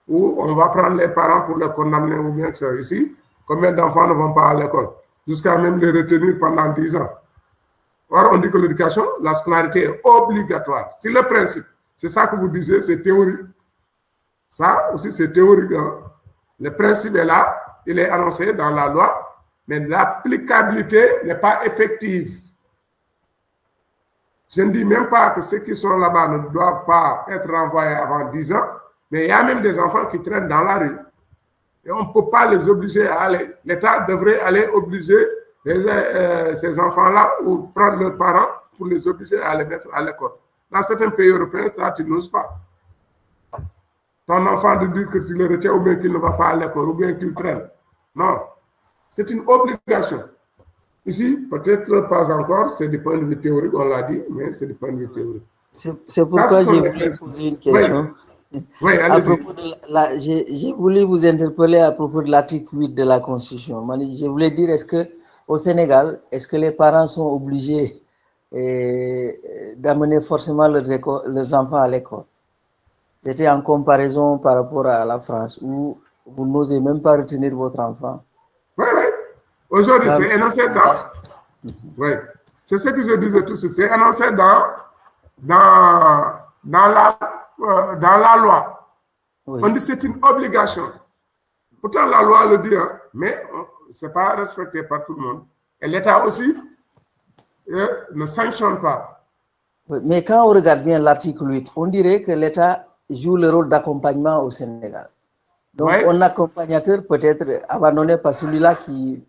Ou on va prendre les parents pour les condamner ou bien que ça. Ici, combien d'enfants ne vont pas à l'école? Jusqu'à même les retenir pendant 10 ans. Or, on dit que l'éducation, la scolarité est obligatoire. C'est le principe. C'est ça que vous disiez, c'est théorique. Ça aussi, c'est théorique. Hein? Le principe est là, il est annoncé dans la loi, mais l'applicabilité n'est pas effective. Je ne dis même pas que ceux qui sont là-bas ne doivent pas être renvoyés avant 10 ans, mais il y a même des enfants qui traînent dans la rue. Et on ne peut pas les obliger à aller. L'État devrait aller obliger ces enfants-là ou prendre leurs parents pour les obliger à les mettre à l'école. Dans certains pays européens, ça, tu n'oses pas. Ton enfant de dire que tu le retiens ou bien qu'il ne va pas à l'école ou bien qu'il traîne. Non, c'est une obligation. Ici, peut-être pas encore, c'est du point de vue théorique, on l'a dit, mais c'est du point de vue théorique. C'est pourquoi j'ai voulu poser une question. Oui, j'ai voulu vous interpeller à propos de l'article 8 de la Constitution. Je voulais dire, est-ce qu'au Sénégal, est-ce que les parents sont obligés d'amener forcément leurs enfants à l'école? C'était en comparaison par rapport à la France, où vous n'osez même pas retenir votre enfant. Oui, oui. Aujourd'hui, c'est énoncé dans... Oui. C'est ce que je disais tout de suite. C'est énoncé dans la loi. Oui. On dit que c'est une obligation. Pourtant, la loi le dit, hein, mais ce n'est pas respecté par tout le monde. Et l'État aussi ne sanctionne pas. Oui, mais quand on regarde bien l'article 8, on dirait que l'État joue le rôle d'accompagnement au Sénégal. Donc, oui. Un accompagnateur peut être abandonné par celui-là il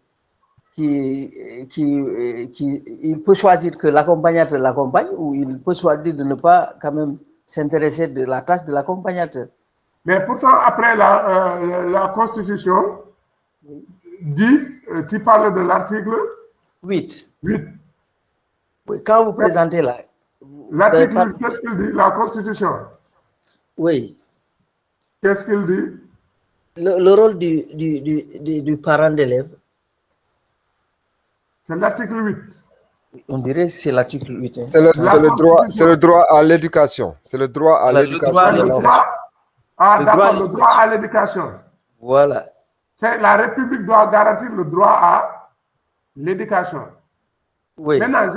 peut choisir que l'accompagnateur l'accompagne ou il peut choisir de ne pas quand même s'intéresser de la tâche de l'accompagnateur. Mais pourtant, après la Constitution dit, tu parles de l'article 8. 8. Oui, quand vous présentez là... L'article 8, qu'est-ce qu'il dit, la Constitution? Oui. Qu'est-ce qu'il dit? Le rôle du parent d'élève. C'est l'article 8. On dirait que c'est l'article 8. Hein. C'est le droit à l'éducation. C'est le droit à l'éducation. Le droit à l'éducation. Voilà. La République doit garantir le droit à l'éducation. Oui. Maintenant,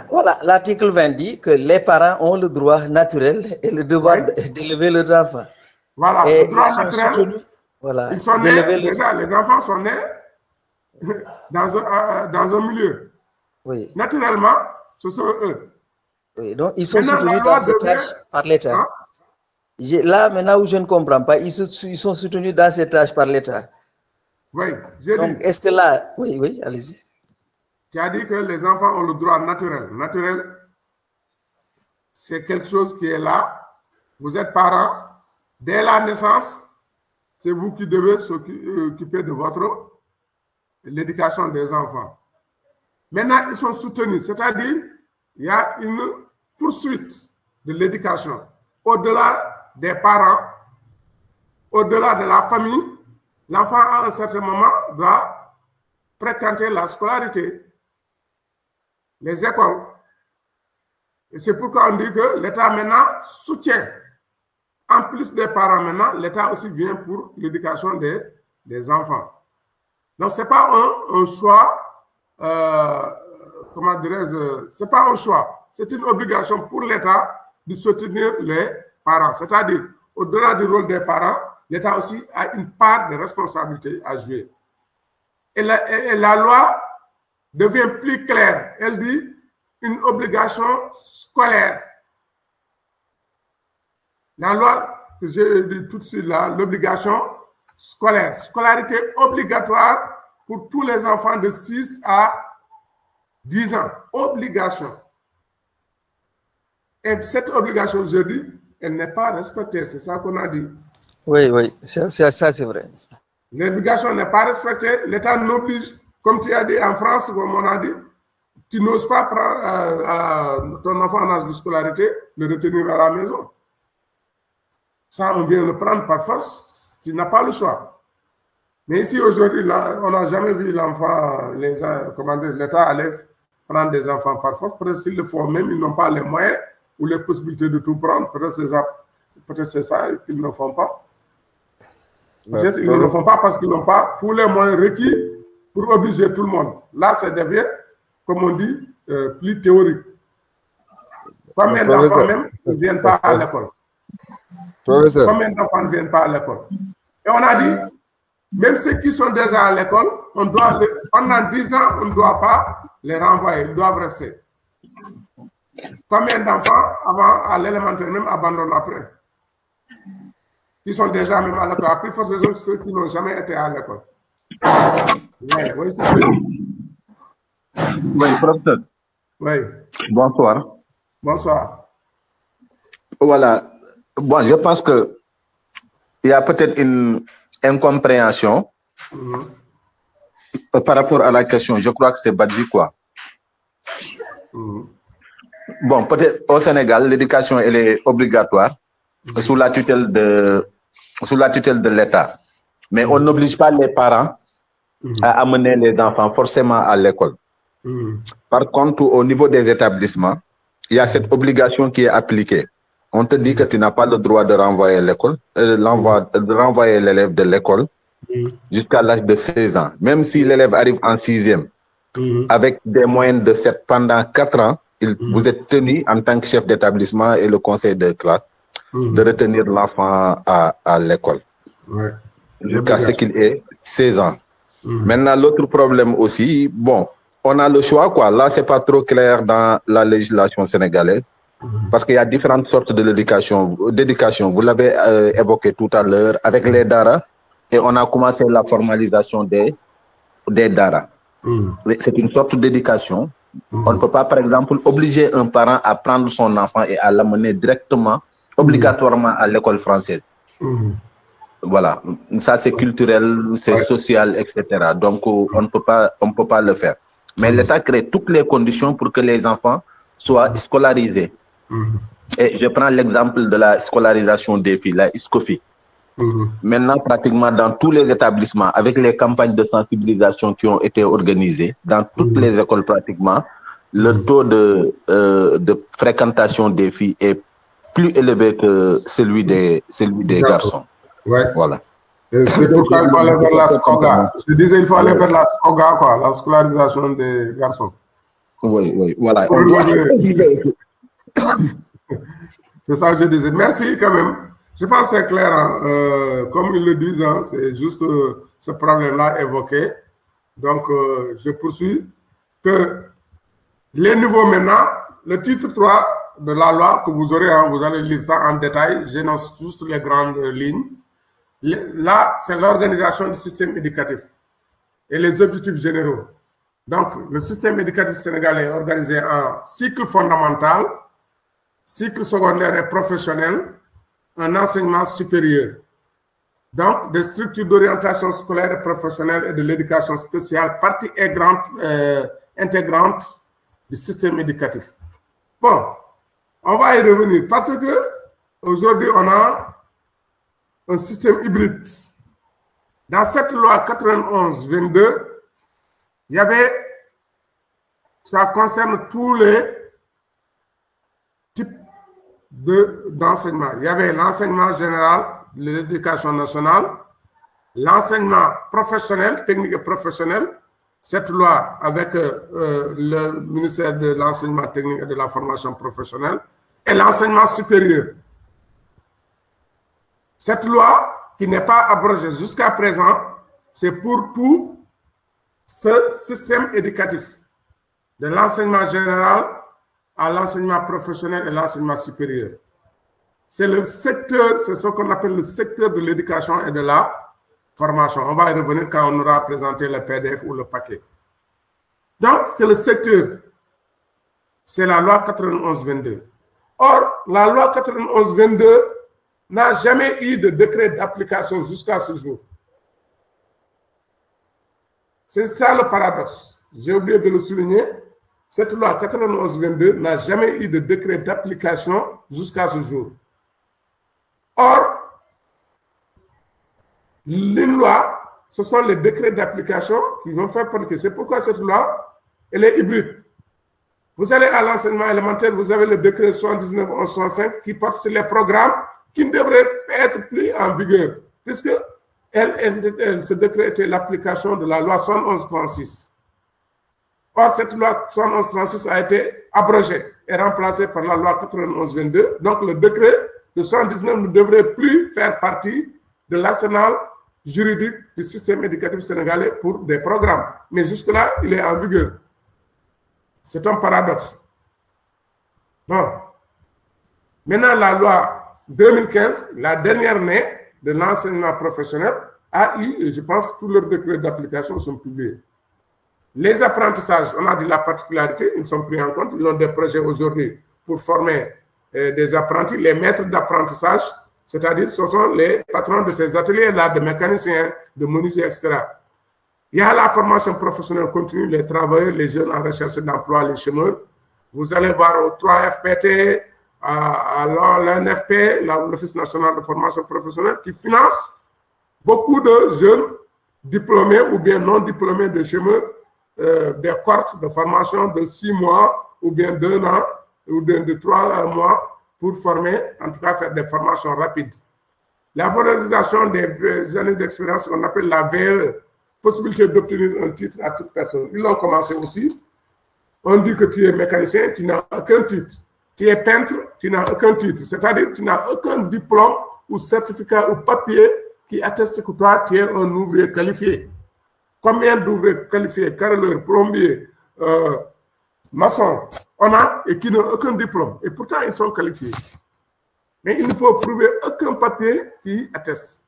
voilà, l'article 20 dit que les parents ont le droit naturel et le devoir d'élever leurs enfants. Voilà, et le droit naturel. Voilà, ils sont nés, déjà, les enfants sont nés dans un milieu. Oui. Naturellement, ce sont eux. Oui, donc ils sont soutenus dans ces tâches par l'État. Hein? Là, maintenant où je ne comprends pas, ils sont soutenus dans ces tâches par l'État. Oui, j'ai dit. Est-ce que là... Oui, allez-y. Tu as dit que les enfants ont le droit naturel. Naturel, c'est quelque chose qui est là. Vous êtes parents. Dès la naissance, c'est vous qui devez s'occuper de l'éducation des enfants. Maintenant, ils sont soutenus. C'est-à-dire, il y a une poursuite de l'éducation. Au-delà des parents, au-delà de la famille, l'enfant, à un certain moment, doit fréquenter la scolarité, les écoles. Et c'est pourquoi on dit que l'État maintenant soutient. En plus des parents maintenant, l'État aussi vient pour l'éducation des enfants. Donc, ce n'est pas un choix, comment dirais-je, ce n'est pas un choix. C'est une obligation pour l'État de soutenir les parents. C'est-à-dire, au-delà du rôle des parents, l'État aussi a une part de responsabilité à jouer. Et la loi devient plus claire. Elle dit une obligation scolaire. La loi que j'ai dit tout de suite là, l'obligation scolaire. Scolarité obligatoire pour tous les enfants de 6 à 10 ans, obligation. Et cette obligation, je dis, elle n'est pas respectée. C'est ça qu'on a dit. Oui, oui, ça c'est vrai. L'obligation n'est pas respectée. L'État n'oblige, comme tu as dit en France, comme on a dit, tu n'oses pas prendre ton enfant en âge de scolarité, le retenir à la maison. Ça, on vient le prendre par force. Tu n'as pas le choix. Mais ici, aujourd'hui, on n'a jamais vu l'enfant, l'État aller prendre des enfants par force. Peut-être s'ils le font même, ils n'ont pas les moyens ou les possibilités de tout prendre. Peut-être c'est ça qu'ils ne font pas. Peut-être ils ne le font pas parce qu'ils n'ont pas tous les moyens requis pour obliger tout le monde. Là, ça devient, comme on dit, plus théorique. Combien d'enfants même ne viennent pas à l'école? Combien d'enfants ne viennent pas à l'école? Et on a dit, même ceux qui sont déjà à l'école, pendant 10 ans, on ne doit pas les renvoyer, ils doivent rester. Combien d'enfants, avant à l'élémentaire, même abandonnent après? Ils sont déjà même à l'école. À plus forte raison, ceux qui n'ont jamais été à l'école. Oui, c'est vrai. Oui, professeur. Oui. Bonsoir. Bonsoir. Voilà. Bon, je pense que il y a peut-être une incompréhension par rapport à la question. Je crois que c'est Badji, quoi. Bon, peut-être au Sénégal, l'éducation, elle est obligatoire sous la tutelle de l'État. Mais on n'oblige pas les parents à amener les enfants forcément à l'école. Par contre, au niveau des établissements, il y a cette obligation qui est appliquée. On te dit que tu n'as pas le droit de renvoyer l'élève de l'école jusqu'à l'âge de 16 ans. Même si l'élève arrive en 6e, avec des moyennes de 7 pendant 4 ans, vous êtes tenu en tant que chef d'établissement et le conseil de classe de retenir l'enfant à l'école. Jusqu'à ce qu'il ait 16 ans. Maintenant, l'autre problème aussi, bon, on a le choix, quoi. Là, c'est pas trop clair dans la législation sénégalaise. Parce qu'il y a différentes sortes d'éducation. Vous l'avez évoqué tout à l'heure avec les DARA et on a commencé la formalisation des DARA. C'est une sorte d'éducation. On ne peut pas, par exemple, obliger un parent à prendre son enfant et à l'amener directement, obligatoirement à l'école française. Voilà. Ça, c'est culturel, c'est social, etc. Donc, on ne peut pas le faire. Mais l'État crée toutes les conditions pour que les enfants soient scolarisés. Et je prends l'exemple de la scolarisation des filles, la SCOFI. Maintenant, pratiquement dans tous les établissements, avec les campagnes de sensibilisation qui ont été organisées, dans toutes les écoles pratiquement, le taux de fréquentation des filles est plus élevé que celui des garçons. Voilà. C'est pourquoi il faut aller vers la SCOGA. Je disais, il faut aller vers la SCOGA, quoi, la scolarisation des garçons. Oui, voilà. C'est ça que je disais. Merci quand même. Je pense que c'est clair. Hein. Comme ils le disent, hein, c'est juste ce problème-là évoqué. Donc, je poursuis que les niveaux maintenant, le titre 3 de la loi que vous aurez, hein, vous allez lire ça en détail. J'énonce juste les grandes lignes. Là, c'est l'organisation du système éducatif et les objectifs généraux. Donc, le système éducatif sénégalais est organisé en cycle fondamental, cycle secondaire et professionnel, un enseignement supérieur. Donc, des structures d'orientation scolaire et professionnelle et de l'éducation spéciale, partie intégrante du système éducatif. Bon, on va y revenir parce que aujourd'hui, on a un système hybride. Dans cette loi 91-22, il y avait, ça concerne tous les types d'enseignement. Il y avait l'enseignement général de l'éducation nationale, l'enseignement professionnel, technique et professionnel, cette loi avec le ministère de l'enseignement technique et de la formation professionnelle, et l'enseignement supérieur. Cette loi, qui n'est pas abrogée jusqu'à présent, c'est pour tout ce système éducatif, de l'enseignement général à l'enseignement professionnel et l'enseignement supérieur. C'est le secteur, c'est ce qu'on appelle le secteur de l'éducation et de la formation. On va y revenir quand on aura présenté le PDF ou le paquet. Donc, c'est le secteur. C'est la loi 91-22. Or, la loi 91-22 n'a jamais eu de décret d'application jusqu'à ce jour. C'est ça le paradoxe. J'ai oublié de le souligner. Cette loi 91-22 n'a jamais eu de décret d'application jusqu'à ce jour. Or, les lois, ce sont les décrets d'application qui vont faire que c'est pourquoi cette loi, elle est hybride. Vous allez à l'enseignement élémentaire, vous avez le décret 79-11-65 qui porte sur les programmes qui ne devraient être plus en vigueur, puisque ce décret était l'application de la loi 71-36. Or, cette loi 71-36 a été abrogée et remplacée par la loi 91-22. Donc, le décret de 79 ne devrait plus faire partie de l'arsenal juridique du système éducatif sénégalais pour des programmes. Mais jusque-là, il est en vigueur. C'est un paradoxe. Bon. Maintenant, la loi 2015, la dernière née de l'enseignement professionnel, a eu, je pense, tous leurs décrets d'application sont publiés. Les apprentissages, on a dit la particularité, ils sont pris en compte. Ils ont des projets aujourd'hui pour former des apprentis, les maîtres d'apprentissage, c'est-à-dire ce sont les patrons de ces ateliers-là, de mécaniciens, de menuisiers, etc. Il y a la formation professionnelle continue, les travailleurs, les jeunes en recherche d'emploi, les chômeurs. Vous allez voir au 3FPT, à l'NFP, l'Office national de formation professionnelle, qui finance beaucoup de jeunes diplômés ou bien non diplômés de chômeurs, des cohortes de formation de 6 mois ou bien d'1 an ou de 3 mois pour former, en tout cas faire des formations rapides. La valorisation des années d'expérience, on appelle la VE, possibilité d'obtenir un titre à toute personne. Ils l'ont commencé aussi. On dit que tu es mécanicien, tu n'as aucun titre. Tu es peintre, tu n'as aucun titre. C'est-à-dire que tu n'as aucun diplôme ou certificat ou papier qui atteste que toi, tu es un ouvrier qualifié. Combien d'ouvriers qualifiés, carreleurs, plombiers, maçons, on a et qui n'ont aucun diplôme. Et pourtant, ils sont qualifiés. Mais ils ne peuvent prouver aucun papier qui atteste.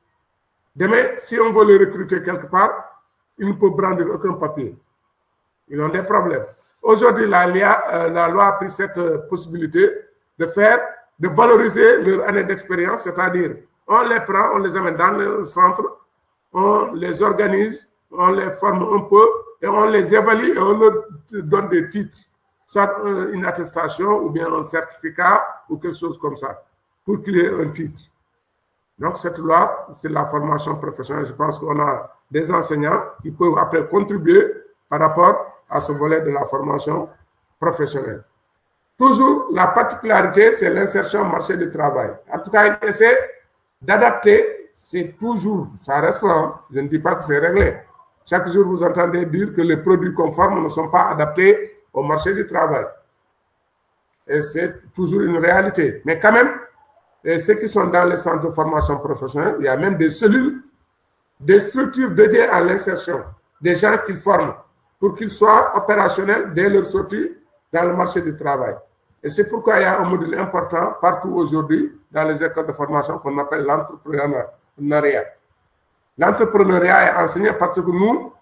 Demain, si on veut les recruter quelque part, ils ne peuvent brandir aucun papier. Ils ont des problèmes. Aujourd'hui, la loi a pris cette possibilité de valoriser leur année d'expérience, c'est-à-dire on les prend, on les amène dans le centre, on les organise, on les forme un peu et on les évalue et on leur donne des titres, soit une attestation ou bien un certificat ou quelque chose comme ça, pour qu'il y ait un titre. Donc cette loi, c'est la formation professionnelle. Je pense qu'on a des enseignants qui peuvent après contribuer par rapport à ce volet de la formation professionnelle. Toujours, la particularité, c'est l'insertion au marché du travail. En tout cas, il essaie d'adapter, c'est toujours, ça reste, je ne dis pas que c'est réglé. Chaque jour, vous entendez dire que les produits conformes ne sont pas adaptés au marché du travail. Et c'est toujours une réalité. Mais quand même, ceux qui sont dans les centres de formation professionnelle, il y a même des cellules, des structures dédiées à l'insertion, des gens qu'ils forment pour qu'ils soient opérationnels dès leur sortie dans le marché du travail. Et c'est pourquoi il y a un modèle important partout aujourd'hui dans les écoles de formation qu'on appelle l'entrepreneuriat. L'entrepreneuriat est enseigné parce que nous,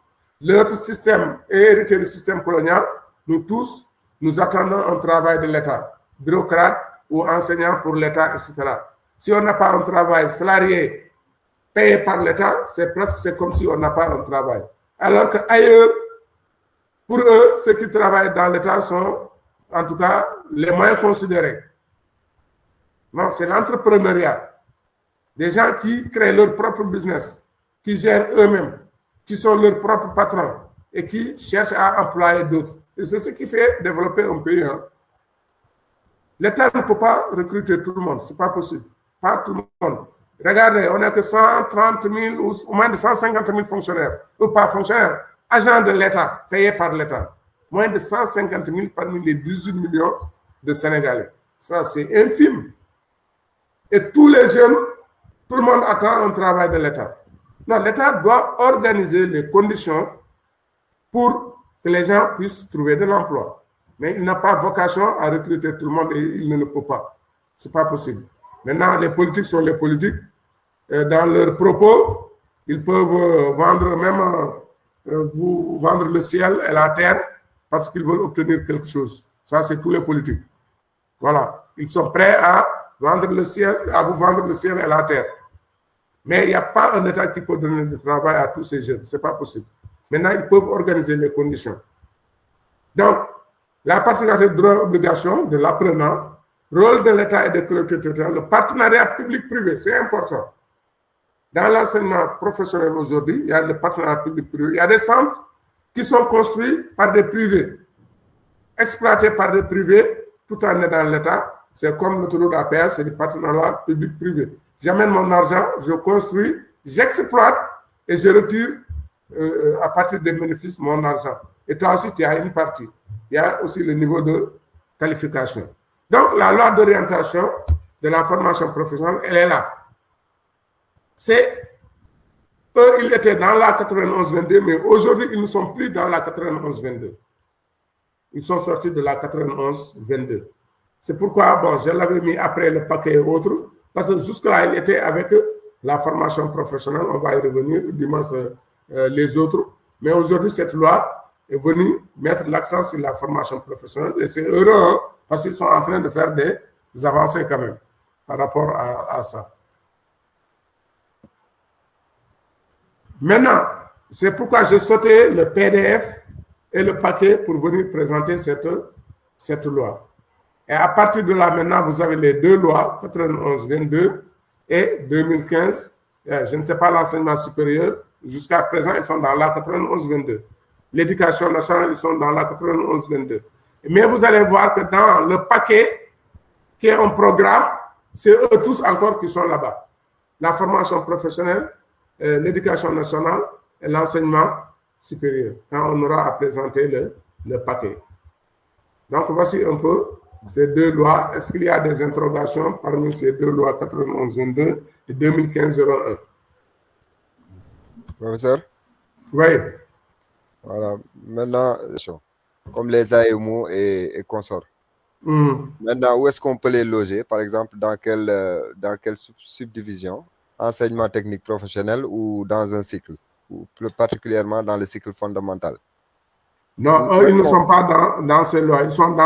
notre système est hérité du système colonial. Nous tous, nous attendons un travail de l'État, bureaucrate ou enseignant pour l'État, etc. Si on n'a pas un travail salarié payé par l'État, c'est comme si on n'a pas un travail. Alors qu'ailleurs, pour eux, ceux qui travaillent dans l'État sont, en tout cas, les moyens considérés. Non, c'est l'entrepreneuriat. Des gens qui créent leur propre business, qui gèrent eux-mêmes, qui sont leurs propres patrons et qui cherchent à employer d'autres. Et c'est ce qui fait développer un pays. Hein. L'État ne peut pas recruter tout le monde, ce n'est pas possible. Pas tout le monde. Regardez, on n'a que 130 000 ou moins de 150 000 fonctionnaires, ou pas fonctionnaires, agents de l'État, payés par l'État. Moins de 150 000 parmi les 18 millions de Sénégalais. Ça, c'est infime. Et tous les jeunes, tout le monde attend un travail de l'État. Non, l'État doit organiser les conditions pour que les gens puissent trouver de l'emploi. Mais il n'a pas vocation à recruter tout le monde et il ne le peut pas. Ce n'est pas possible. Maintenant, les politiques sont les politiques. Dans leurs propos, ils peuvent vendre même vendre le ciel et la terre parce qu'ils veulent obtenir quelque chose. Ça, c'est tous les politiques. Voilà. Ils sont prêts à vendre le ciel, à vous vendre le ciel et la terre. Mais il n'y a pas un État qui peut donner du travail à tous ces jeunes. Ce n'est pas possible. Maintenant, ils peuvent organiser les conditions. Donc, la particularité de droit-obligation de l'apprenant, rôle de l'État et des collectivités territoriales, le partenariat public-privé, c'est important. Dans l'enseignement professionnel aujourd'hui, il y a le partenariat public-privé. Il y a des centres qui sont construits par des privés, exploités par des privés, tout en aidant l'État. C'est comme l'autoroute à péage, c'est du partenariat public-privé. J'amène mon argent, je construis, j'exploite et je retire à partir des bénéfices mon argent. Et toi aussi, tu as une partie. Il y a aussi le niveau de qualification. Donc, la loi d'orientation de la formation professionnelle, elle est là. C'est eux, ils étaient dans la 91-22, mais aujourd'hui, ils ne sont plus dans la 91-22. Ils sont sortis de la 91-22. C'est pourquoi, bon, je l'avais mis après le paquet et autres, parce que jusque-là, il était avec la formation professionnelle. On va y revenir, dimanche, les autres. Mais aujourd'hui, cette loi est venue mettre l'accent sur la formation professionnelle. Et c'est heureux, hein, parce qu'ils sont en train de faire des avancées quand même par rapport à ça. Maintenant, c'est pourquoi j'ai sauté le PDF et le paquet pour venir présenter cette loi. Et à partir de là, maintenant, vous avez les deux lois, 91-22 et 2015. Je ne sais pas l'enseignement supérieur. Jusqu'à présent, ils sont dans la 91-22. L'éducation nationale, ils sont dans la 91-22. Mais vous allez voir que dans le paquet, qui est un programme, c'est eux tous encore qui sont là-bas. La formation professionnelle, l'éducation nationale et l'enseignement supérieur, quand on aura à présenter le paquet. Donc, voici un peu ces deux lois. Est-ce qu'il y a des interrogations parmi ces deux lois 91-22 et 2015-01? Professeur? Oui. Voilà. Maintenant, comme les AEMO et consorts. Maintenant, où est-ce qu'on peut les loger? Par exemple, dans quelle subdivision? Enseignement technique professionnel ou dans un cycle? Ou plus particulièrement dans le cycle fondamental? Non, eux, ils ne sont pas dans ces lois. Ils sont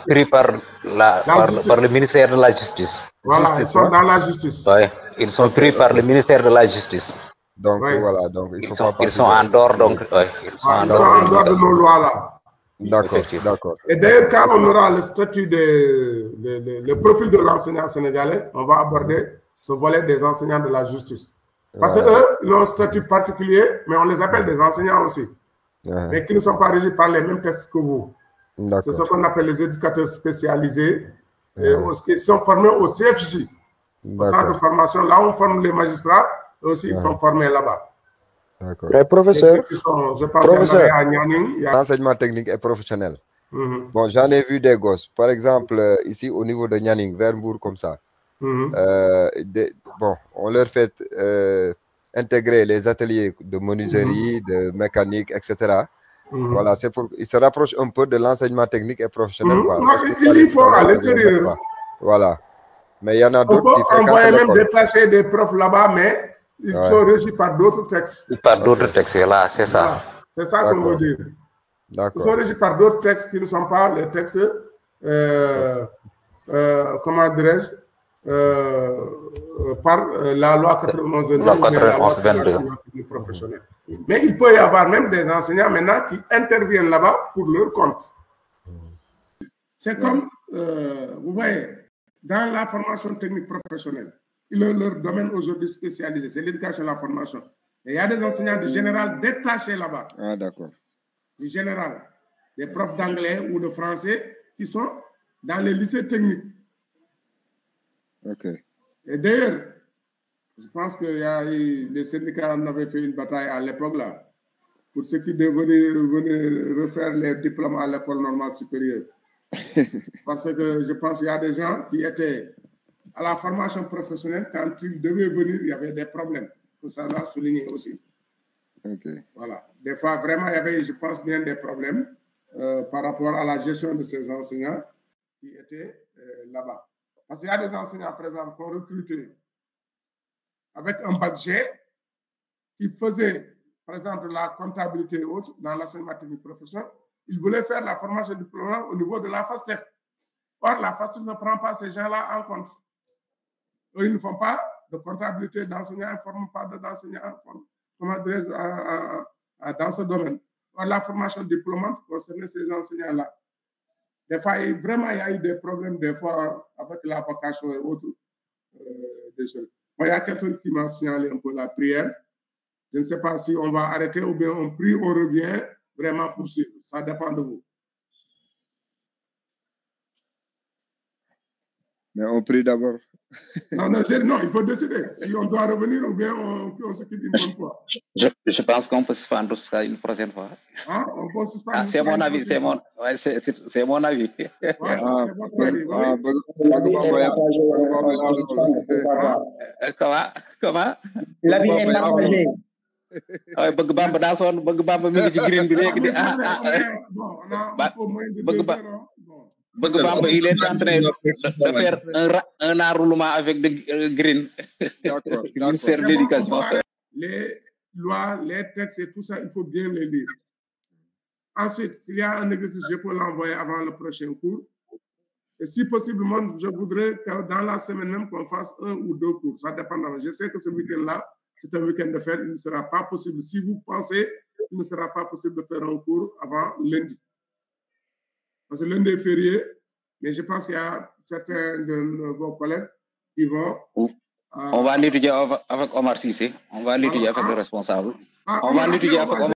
pris par le ministère de la Justice. Voilà, ils sont dans la justice. Oui, ils sont pris par le ministère de la Justice. Donc, oui. Voilà. Donc, ils sont en dehors, donc. Ils sont en dehors de nos lois-là. D'accord. Et d'ailleurs, quand on aura le statut le profil de l'enseignant sénégalais, on va aborder ce volet des enseignants de la justice. Parce qu'eux, ils ont un statut particulier, mais on les appelle des enseignants aussi. Mais qui ne sont pas régis par les mêmes textes que vous. C'est ce qu'on appelle les éducateurs spécialisés, qui sont formés au CFJ, au centre de formation. Là où on forme les magistrats, eux aussi, ils sont formés là-bas. D'accord. Mais professeur, je pense à Nianing. L'enseignement technique et professionnel. Bon, j'en ai vu des gosses. Par exemple, ici, au niveau de Nianing, vers Mbour, comme ça. Bon, on leur fait intégrer les ateliers de menuiserie, de mécanique, etc. Voilà, c'est pour ils se rapprochent un peu de l'enseignement technique et professionnel. Il faut à l'intérieur. Voilà. Mais il y en a d'autres qui font. On va même détacher des profs là-bas, mais ils sont régis par d'autres textes. Par d'autres textes, là, c'est ça. Voilà. C'est ça qu'on veut dire. Ils sont régis par d'autres textes qui ne sont pas les textes, comment dirais-je, par la loi 91-22 professionnelle. Mais il peut y avoir même des enseignants maintenant qui interviennent là-bas pour leur compte. C'est comme, vous voyez, dans la formation technique professionnelle, leur domaine aujourd'hui spécialisé, c'est l'éducation et la formation. Et il y a des enseignants du général détachés là-bas. Ah, d'accord. Du général. Des profs d'anglais ou de français qui sont dans les lycées techniques. Ok. Et d'ailleurs, je pense que les syndicats en avaient fait une bataille à l'époque là, pour ceux qui venaient refaire les diplômes à l'école normale supérieure. Parce que je pense qu'il y a des gens qui étaient à la formation professionnelle, quand ils devaient venir, il y avait des problèmes. Que ça l'a souligné aussi. Ok. Voilà. Des fois, vraiment, il y avait, je pense, bien des problèmes par rapport à la gestion de ces enseignants qui étaient là-bas. Parce qu'il y a des enseignants, par exemple, qu'on recrutait avec un budget qui faisait, par exemple, la comptabilité et autres dans l'enseignement technique professionnel, ils voulaient faire la formation diplômante au niveau de la FASTEF. Or, la FASTEF ne prend pas ces gens-là en compte. Eux, ils ne font pas de comptabilité d'enseignants, ils ne forment pas d'enseignants, comment dirais-je, dans ce domaine. Or, la formation diplômante concernait ces enseignants-là. Des fois, vraiment, il y a eu des problèmes, des fois, avec la vocation et autres. Des choses. Moi, il y a quelqu'un qui m'a signalé un peu la prière. Je ne sais pas si on va arrêter ou bien on prie, on revient, vraiment poursuivre. Ça dépend de vous. Mais on prie d'abord. Non, il faut décider si on doit revenir ou bien on se quitte une bonne fois. Je pense qu'on peut suspendre ça une prochaine fois. Hein? On peut suspendre. C'est mon avis, c'est mon avis. Ouais, c'est votre avis. Comment? L'avis est partagé. Bëgg Bamba daa sonn bëgg Bamba mi ngi ci green bi léegi Bon, on a un peu moins de 2 heures. Bëgg Bamba il est en train de faire un enroulement avec de green. D'accord. Ministère de l'éducation. Les lois, les textes et tout ça, il faut bien les lire. Ensuite, s'il y a un exercice, je peux l'envoyer avant le prochain cours. Et si possiblement, je voudrais que dans la semaine même qu'on fasse 1 ou 2 cours. Ça dépend. Je sais que ce week-end-là, c'est un week-end de fête. Il ne sera pas possible. Si vous pensez, il ne sera pas possible de faire un cours avant lundi. Parce que lundi est férié, mais je pense qu'il y a certains de vos collègues qui vont... On va l'étudier avec Omar Cissé. On va l'étudier avec le responsable. On va l'étudier avec Omar